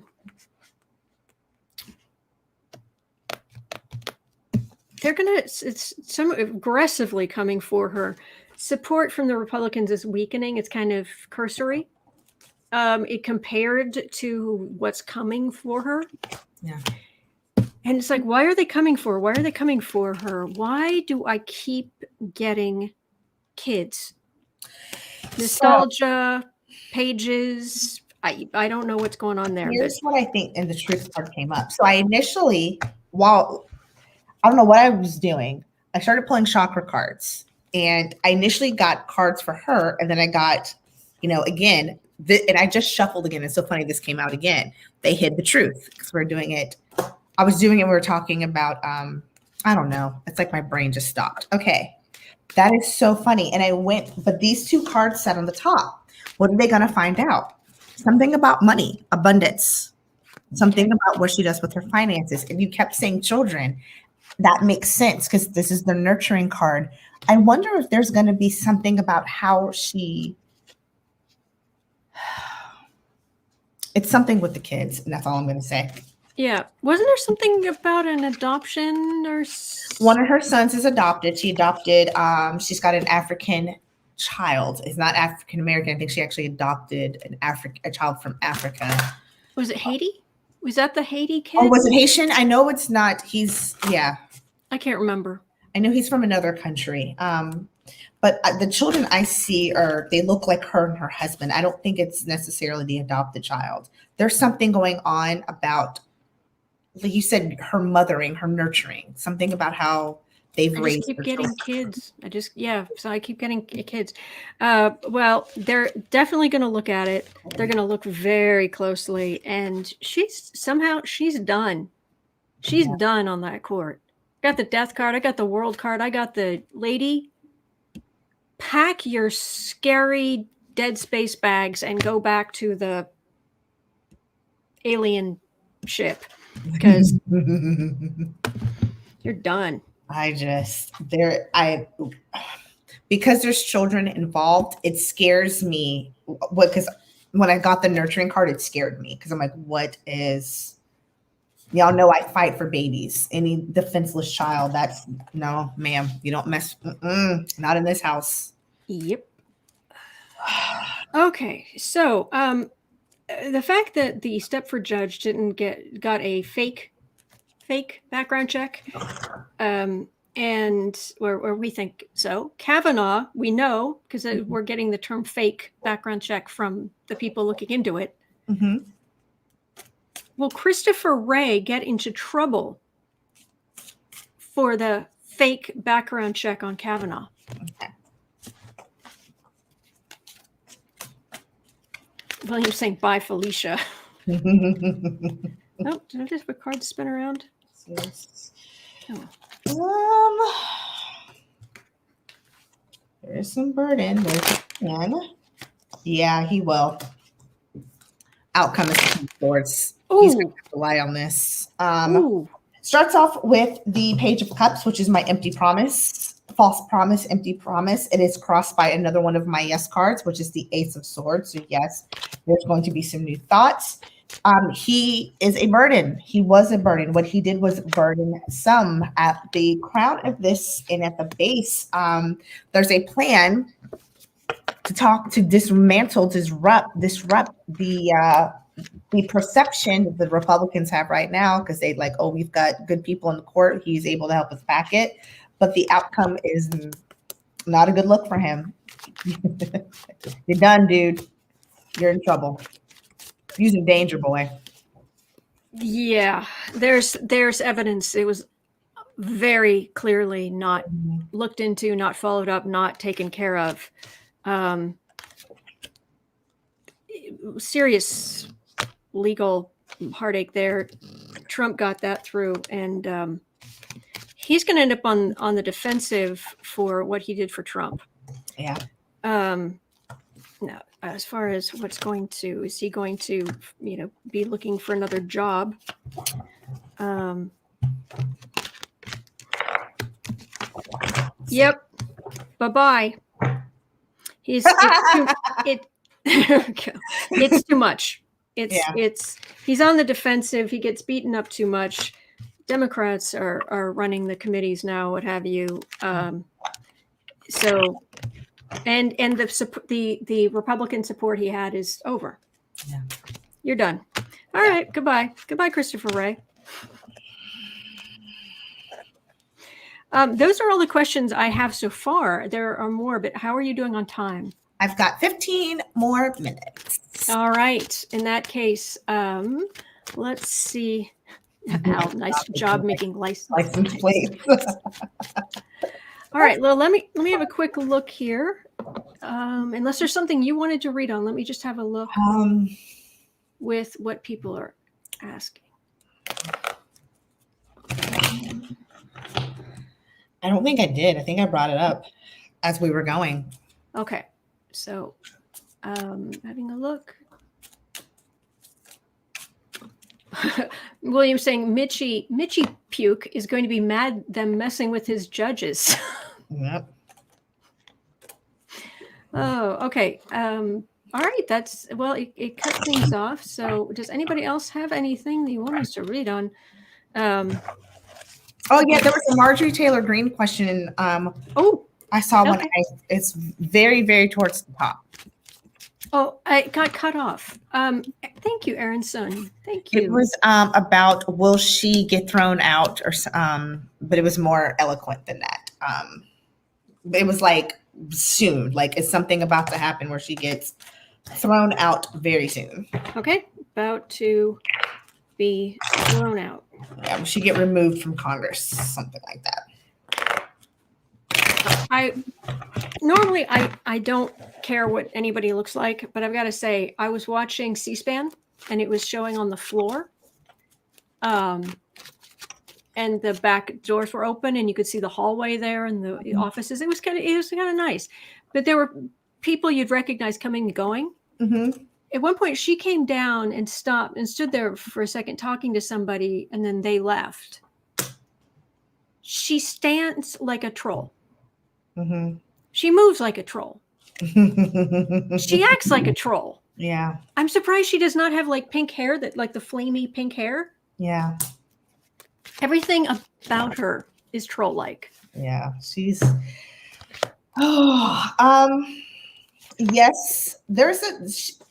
They're going to, it's some aggressively coming for her. Support from the Republicans is weakening. It's kind of cursory. It compared to what's coming for her. Yeah. And it's like, why are they coming for her? Why are they coming for her? Why do I keep getting kids? Nostalgia, pages. I don't know what's going on there. Here's what I think, and the truth card came up. So I initially, while I don't know what I was doing, I started pulling chakra cards, and I initially got cards for her, and then I got, again, and I just shuffled again. It's so funny this came out again. They hid the truth because we're doing it. I was doing it. We were talking about, I don't know. It's like my brain just stopped. Okay. That is so funny. And I went, but these two cards sat on the top. What are they going to find out? Something about money, abundance, something about what she does with her finances. And you kept saying children. That makes sense because this is the nurturing card. I wonder if there's going to be something about how it's something with the kids. And that's all I'm going to say. Yeah. Wasn't there something about an adoption or? One of her sons is adopted. She adopted, she's got an African child. It's not African American. I think she actually adopted a child from Africa. Was it Haiti? Was that the Haiti kid? Or was it Haitian? I know it's not. I can't remember. I know he's from another country. But the children I see they look like her and her husband. I don't think it's necessarily the adopted child. There's something going on about, like you said, her mothering, her nurturing, something about how they've raised. I keep getting kids. So I keep getting kids. Well, they're definitely going to look at it. They're going to look very closely, and she's done. She's done on that court. I got the death card. I got the world card. I got the lady. Pack your scary dead space bags and go back to the alien ship because you're done. Because there's children involved, it scares me. Because when I got the nurturing card, it scared me because I'm like, what is? Y'all know I fight for babies. Any defenseless child, no, ma'am. You don't mess. Not in this house. Yep. Okay, so the fact that the Stepford judge got a fake background check, and where we think so. Kavanaugh, we know because we're getting the term fake background check from the people looking into it. Mm-hmm. Will Christopher Wray get into trouble for the fake background check on Kavanaugh? Okay. Well, you're saying bye, Felicia. Oh, did I just have a card spin around? Oh. There's some burden. There's a Yeah, he will. Outcome is Two Swords. He's going to rely on this. Starts off with the Page of Cups, which is my empty promise, false promise, empty promise. It is crossed by another one of my yes cards, which is the Ace of Swords. So yes, there's going to be some new thoughts. He is a burden. He was a burden. What he did was burdensome. At the crown of this and at the base, there's a plan to dismantle, disrupt the perception the Republicans have right now, because they we've got good people in the court. He's able to help us back it. But the outcome is not a good look for him. You're done, dude. You're in trouble. Using danger, boy. Yeah, there's evidence. It was very clearly not looked into, not followed up, not taken care of. Serious legal heartache there. Trump got that through, and he's going to end up on the defensive for what he did for Trump. Yeah. Now, as far as is he going to, be looking for another job? Yep. Bye-bye. It's too much. He's on the defensive. He gets beaten up too much. Democrats are running the committees now, what have you. So, and the Republican support he had is over. Yeah. You're done. All right. Goodbye, Christopher Wray. Those are all the questions I have so far. There are more, but how are you doing on time? I've got 15 more minutes. All right. In that case, let's see. Al, nice job making license plates. All right. Well, let me have a quick look here. Unless there's something you wanted to read on, let me just have a look with what people are asking. I don't think I did. I think I brought it up as we were going. Okay. So, having a look. William saying Mitchie Puke is going to be mad them messing with his judges. Yep. Oh, okay. All right. That's, well, it cut things off. So does anybody else have anything that you want us to read on? Oh yeah, there was a Marjorie Taylor Greene question. I saw one. It's very, very towards the top. Oh, I got cut off. Thank you, Aaron Son. Thank you. It was about will she get thrown out, or but it was more eloquent than that. It was like soon, like it's something about to happen where she gets thrown out very soon. Okay, about to be thrown out. Yeah, will she get removed from Congress? Something like that. Normally I don't care what anybody looks like, but I've got to say I was watching C-SPAN and it was showing on the floor, and the back doors were open and you could see the hallway there and the offices. It was kind of nice, but there were people you'd recognize coming and going. Mm-hmm. At one point, she came down and stopped and stood there for a second talking to somebody, and then they left. She stands like a troll. Mm-hmm. She moves like a troll. She acts like a troll. Yeah. I'm surprised she does not have like pink hair, that like the flamey pink hair. Yeah. Everything about her is troll-like. Yeah. She's yes,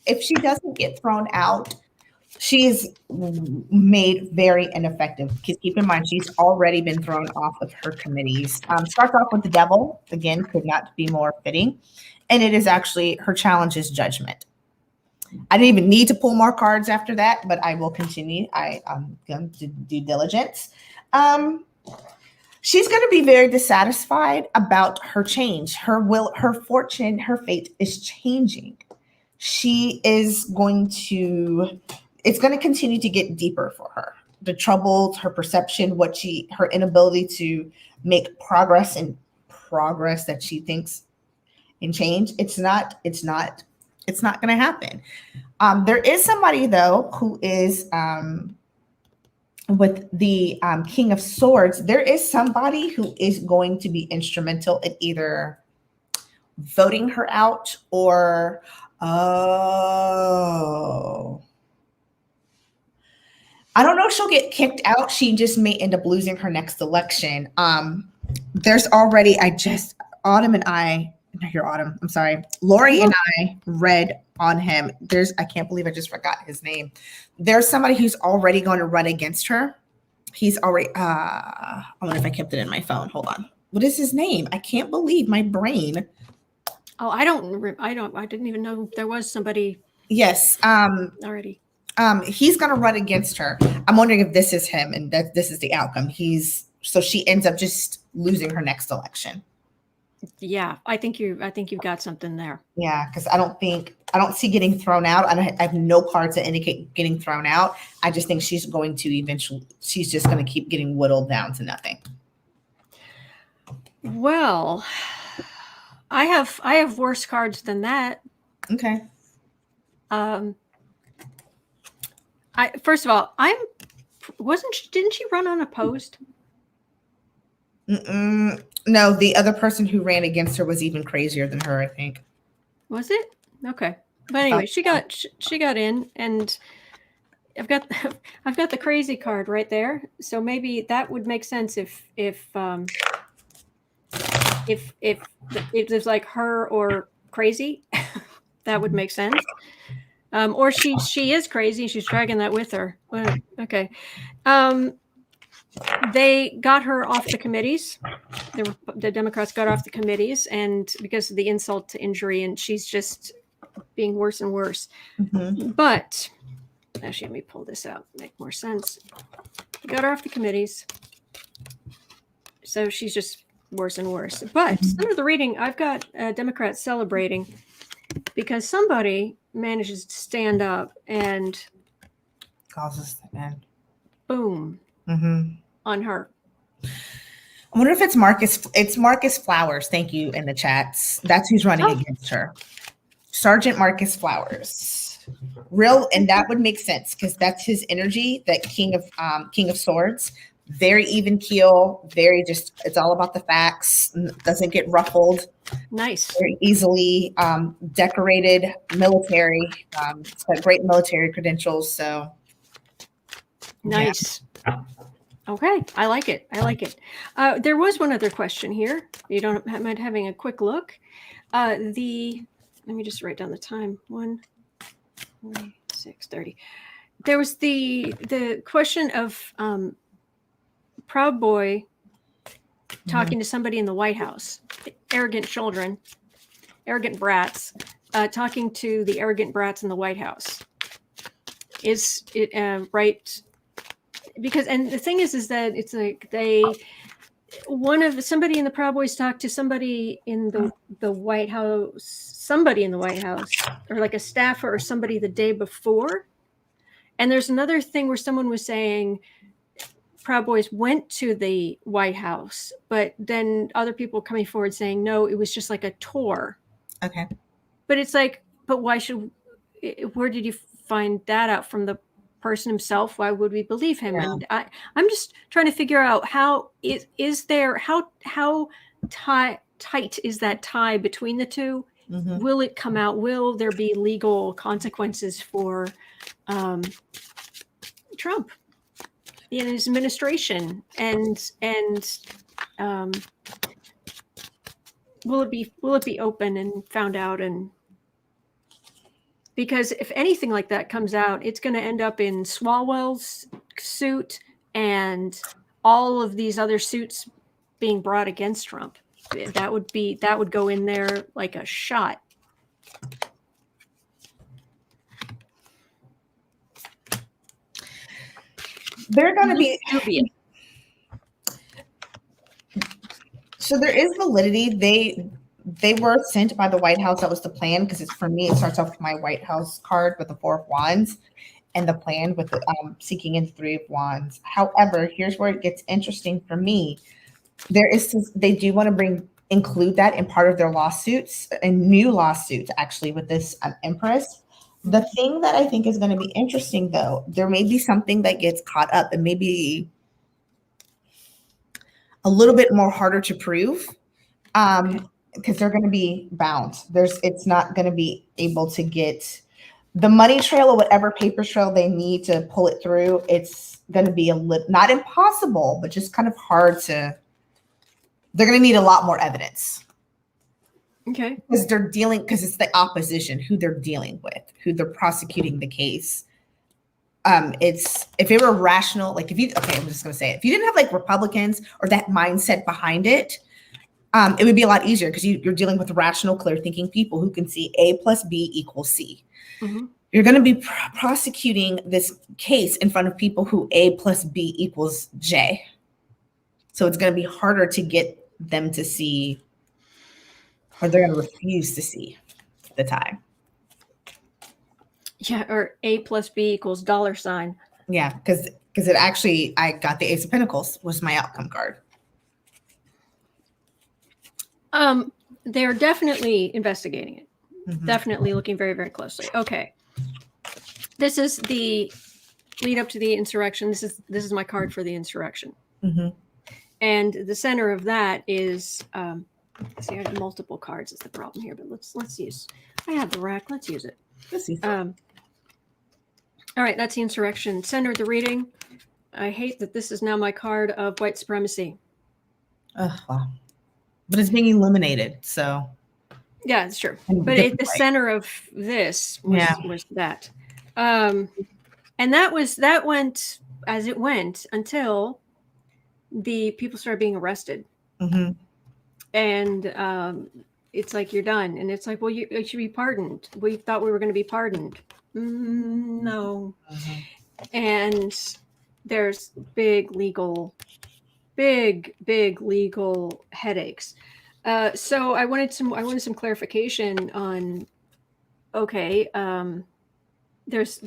if she doesn't get thrown out, she is made very ineffective. Because keep in mind, she's already been thrown off of her committees. Starts off with the devil, again, could not be more fitting. And it is actually, her challenge is judgment. I didn't even need to pull more cards after that, but I will continue. I'm going to do diligence. She's going to be very dissatisfied about her change. Her will, her fortune, her fate is changing. She is going to, it's going to continue to get deeper for her. The troubles, her perception, her inability to make progress that she thinks in change. It's not going to happen. There is somebody though who is with the King of Swords. There is somebody who is going to be instrumental in either voting her out or I don't know if she'll get kicked out. She just may end up losing her next election. There's already, Lori and I read on him. I can't believe I just forgot his name. There's somebody who's already going to run against her. He's already, I wonder if I kept it in my phone. Hold on. What is his name? I can't believe my brain. Oh, I didn't even know there was somebody. Yes. Already. He's going to run against her. I'm wondering if this is him and that this is the outcome. So she ends up just losing her next election. Yeah, I think you've got something there. Yeah, because I don't see getting thrown out. I have no cards that indicate getting thrown out. I just think she's going to she's just going to keep getting whittled down to nothing. Well, I have worse cards than that. Okay. First of all, didn't she run unopposed? No, the other person who ran against her was even crazier than her, I think. Was it? Okay. But anyway, she got in, and I've got the crazy card right there. So maybe that would make sense if there's like her or crazy, that would make sense. Or she is crazy. She's dragging that with her. Okay. they got her off the committees. The Democrats got off the committees, and because of the insult to injury, and she's just being worse and worse. Mm-hmm. But actually, let me pull this out, make more sense. They got her off the committees, so she's just worse and worse. But under the reading, I've got Democrats celebrating because somebody manages to stand up and Causes and boom on her. I wonder if it's Marcus. It's Marcus Flowers. Thank you in the chats. That's who's running against her. Sergeant Marcus Flowers. And that would make sense because that's his energy. That King of Swords. Very even keel. Very just. It's all about the facts. Doesn't get ruffled. Nice. Very easily decorated military. It's got great military credentials. So nice. Yeah. Okay, I like it. There was one other question here. You don't mind having a quick look. Let me just write down the time. 1:46:30. There was the question of Proud Boy talking to somebody in the White House. Arrogant children, arrogant brats, talking to the arrogant brats in the White House. Is it right? Because, and the thing is that it's like somebody in the Proud Boys talked to somebody in the White House, or like a staffer or somebody the day before. And there's another thing where someone was saying Proud Boys went to the White House, but then other people coming forward saying, no, it was just like a tour. Okay. But it's like, but where did you find that out from the person himself? Why would we believe him? Yeah. And I'm just trying to figure out how tight is that tie between the two? Mm-hmm. Will it come out? Will there be legal consequences for Trump in his administration? And will it be open and found out? And because if anything like that comes out, it's going to end up in Swalwell's suit and all of these other suits being brought against Trump. That would go in there like a shot. They're going to be. So there is validity. They were sent by the White House. That was the plan, because it's, for me, it starts off with my White House card with the 4 of Wands and the plan with the seeking in 3 of Wands. However, here's where it gets interesting for me. They do want to include that in part of their lawsuits, and new lawsuits actually, with this Empress. The thing that I think is going to be interesting, though, there may be something that gets caught up and maybe a little bit more harder to prove. Because they're going to be bound. It's not going to be able to get the money trail or whatever paper trail they need to pull it through. It's going to be not impossible, but just kind of hard to. They're going to need a lot more evidence. Okay. Because it's the opposition, who they're dealing with, who they're prosecuting the case. It's, if it were rational, like I'm just going to say it. If you didn't have like Republicans or that mindset behind it, it would be a lot easier, because you're dealing with rational, clear thinking people who can see A plus B equals C. Mm-hmm. You're going to be prosecuting this case in front of people who A plus B equals J. So it's going to be harder to get them to see, or they're going to refuse to see the tie. Yeah, or A plus B equals $. Yeah, because it actually, I got the Ace of Pentacles was my outcome card. They're definitely investigating it. Mm-hmm. Definitely looking very, very closely. Okay. This is the lead up to the insurrection. This is my card for the insurrection. Mm-hmm. And the center of that is, see, I have multiple cards is the problem here, but let's use, I have the rack. Let's use it. All right. That's the insurrection. Center of the reading. I hate that this is now my card of white supremacy. Oh, wow. But it's being illuminated, so. Yeah, it's true. But at the center of this was that. And that went as it went until the people started being arrested. Mm-hmm. And it's like, you're done. And it's like, well, you should be pardoned. We thought we were going to be pardoned. No. Mm-hmm. And there's big legal headaches. So I wanted some clarification on, okay, there's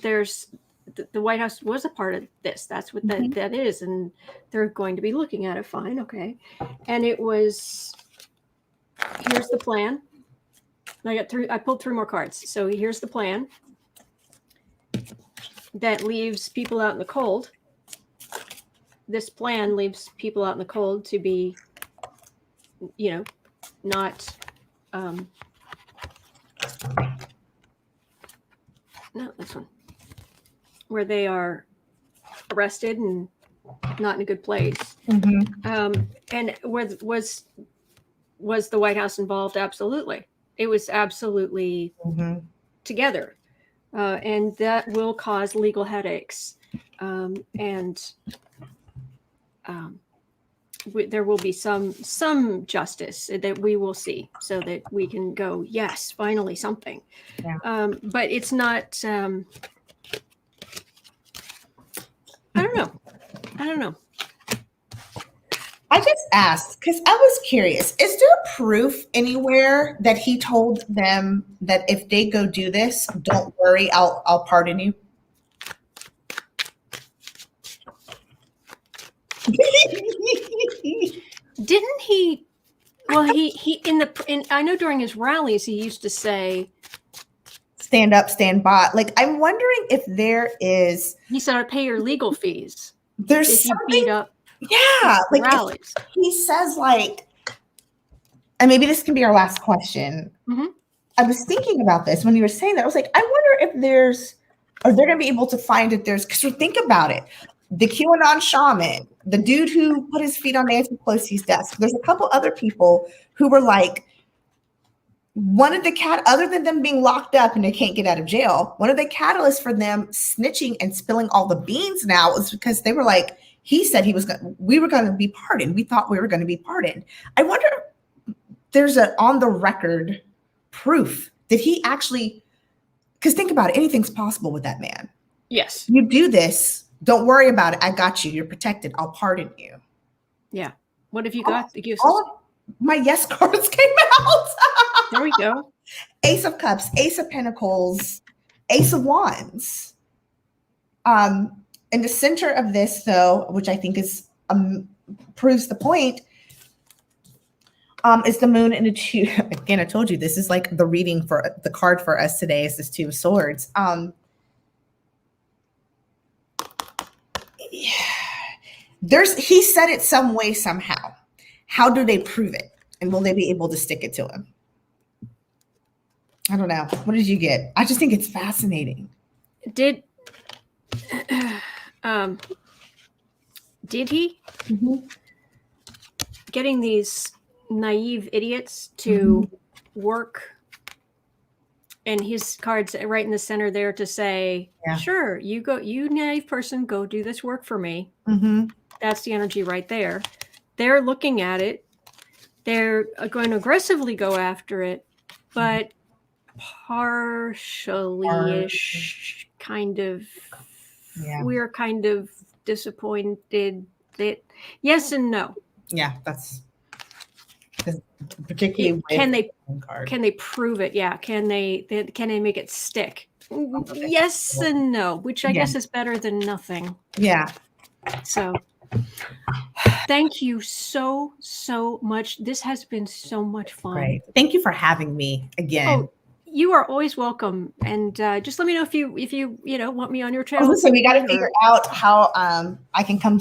the White House was a part of this. That's what that is. And they're going to be looking at it. Fine. Okay. And it was, here's the plan. I pulled 3 more cards. So here's the plan that leaves people out in the cold. This plan leaves people out in the cold to be, not, no, this one, where they are arrested and not in a good place. Mm-hmm. And was the White House involved? Absolutely. It was absolutely together. And that will cause legal headaches. There will be some justice that we will see, so that we can go, yes, finally something. Yeah. But it's not, I don't know. I just asked because I was curious. Is there proof anywhere that he told them that if they go do this, don't worry, I'll pardon you? Didn't he? Well, he I know during his rallies he used to say, "Stand up, stand by." Like, I'm wondering if there is. He said, "I'd pay your legal fees There's if you beat up." Yeah, like rallies. He says, like, and maybe this can be our last question. Mm-hmm. I was thinking about this when you were saying that. I was like, I wonder if they're going to be able to find if there's, because think about it. The QAnon shaman, the dude who put his feet on Nancy Pelosi's desk. There's a couple other people who were like, other than them being locked up and they can't get out of jail, one of the catalysts for them snitching and spilling all the beans now is because they were like, he said we were going to be pardoned. We thought we were going to be pardoned. I wonder if there's an on the record proof that he actually, because think about it, anything's possible with that man. Yes. You do this. Don't worry about it. I got you. You're protected. I'll pardon you. Yeah. What have you got? All of my yes cards came out. There we go. Ace of Cups, Ace of Pentacles, Ace of Wands. In the center of this, though, which I think is proves the point, is the Moon and the Two. Again, I told you this is like the reading for the card for us today is this Two of Swords. He said it some way, somehow. How do they prove it? And will they be able to stick it to him? I don't know. What did you get? I just think it's fascinating. Did he? Mm-hmm. Getting these naive idiots to work, and his cards right in the center there to say, sure, you naive person, go do this work for me. Mm-hmm. That's the energy right there. They're looking at it. They're going to aggressively go after it, but partially-ish, kind of. Yeah. We're kind of disappointed that yes and no. Yeah, that's particularly. Can they prove it? Yeah. Can they make it stick? Yes and no, which I guess is better than nothing. Yeah. So thank you so much. This has been so much fun. Great. Thank you for having me again. Oh, you are always welcome. And just let me know if you want me on your channel. So we got to figure out how I can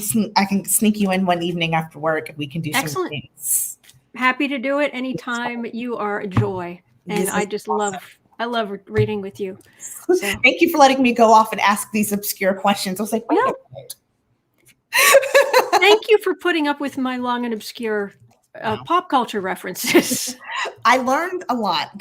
sneak you in one evening after work and we can do some things. Happy to do it anytime. You are a joy. And I just awesome. I love reading with you. So. Thank you for letting me go off and ask these obscure questions. I was like, wait a minute. Thank you for putting up with my long and obscure pop culture references. I learned a lot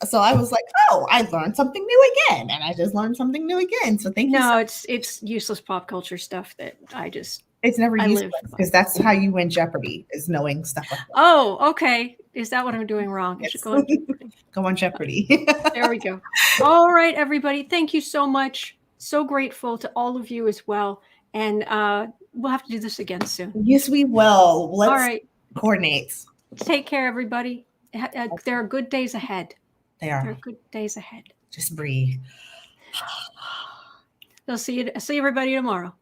so I was like, oh, I learned something new again, and I just learned something new again. So thank you. No, it's useless pop culture stuff that I just It's never I useless live. because that's how you win Jeopardy, is knowing stuff like that. Oh, okay. Is that what I'm doing wrong? I should go on Jeopardy. Go on Jeopardy. There we go. All right, everybody. Thank you so much. So grateful to all of you as well. And we'll have to do this again soon. Yes, we will. Let's all right. coordinate. Take care, everybody. There are good days ahead. There are good days ahead. Just breathe. I'll see everybody tomorrow.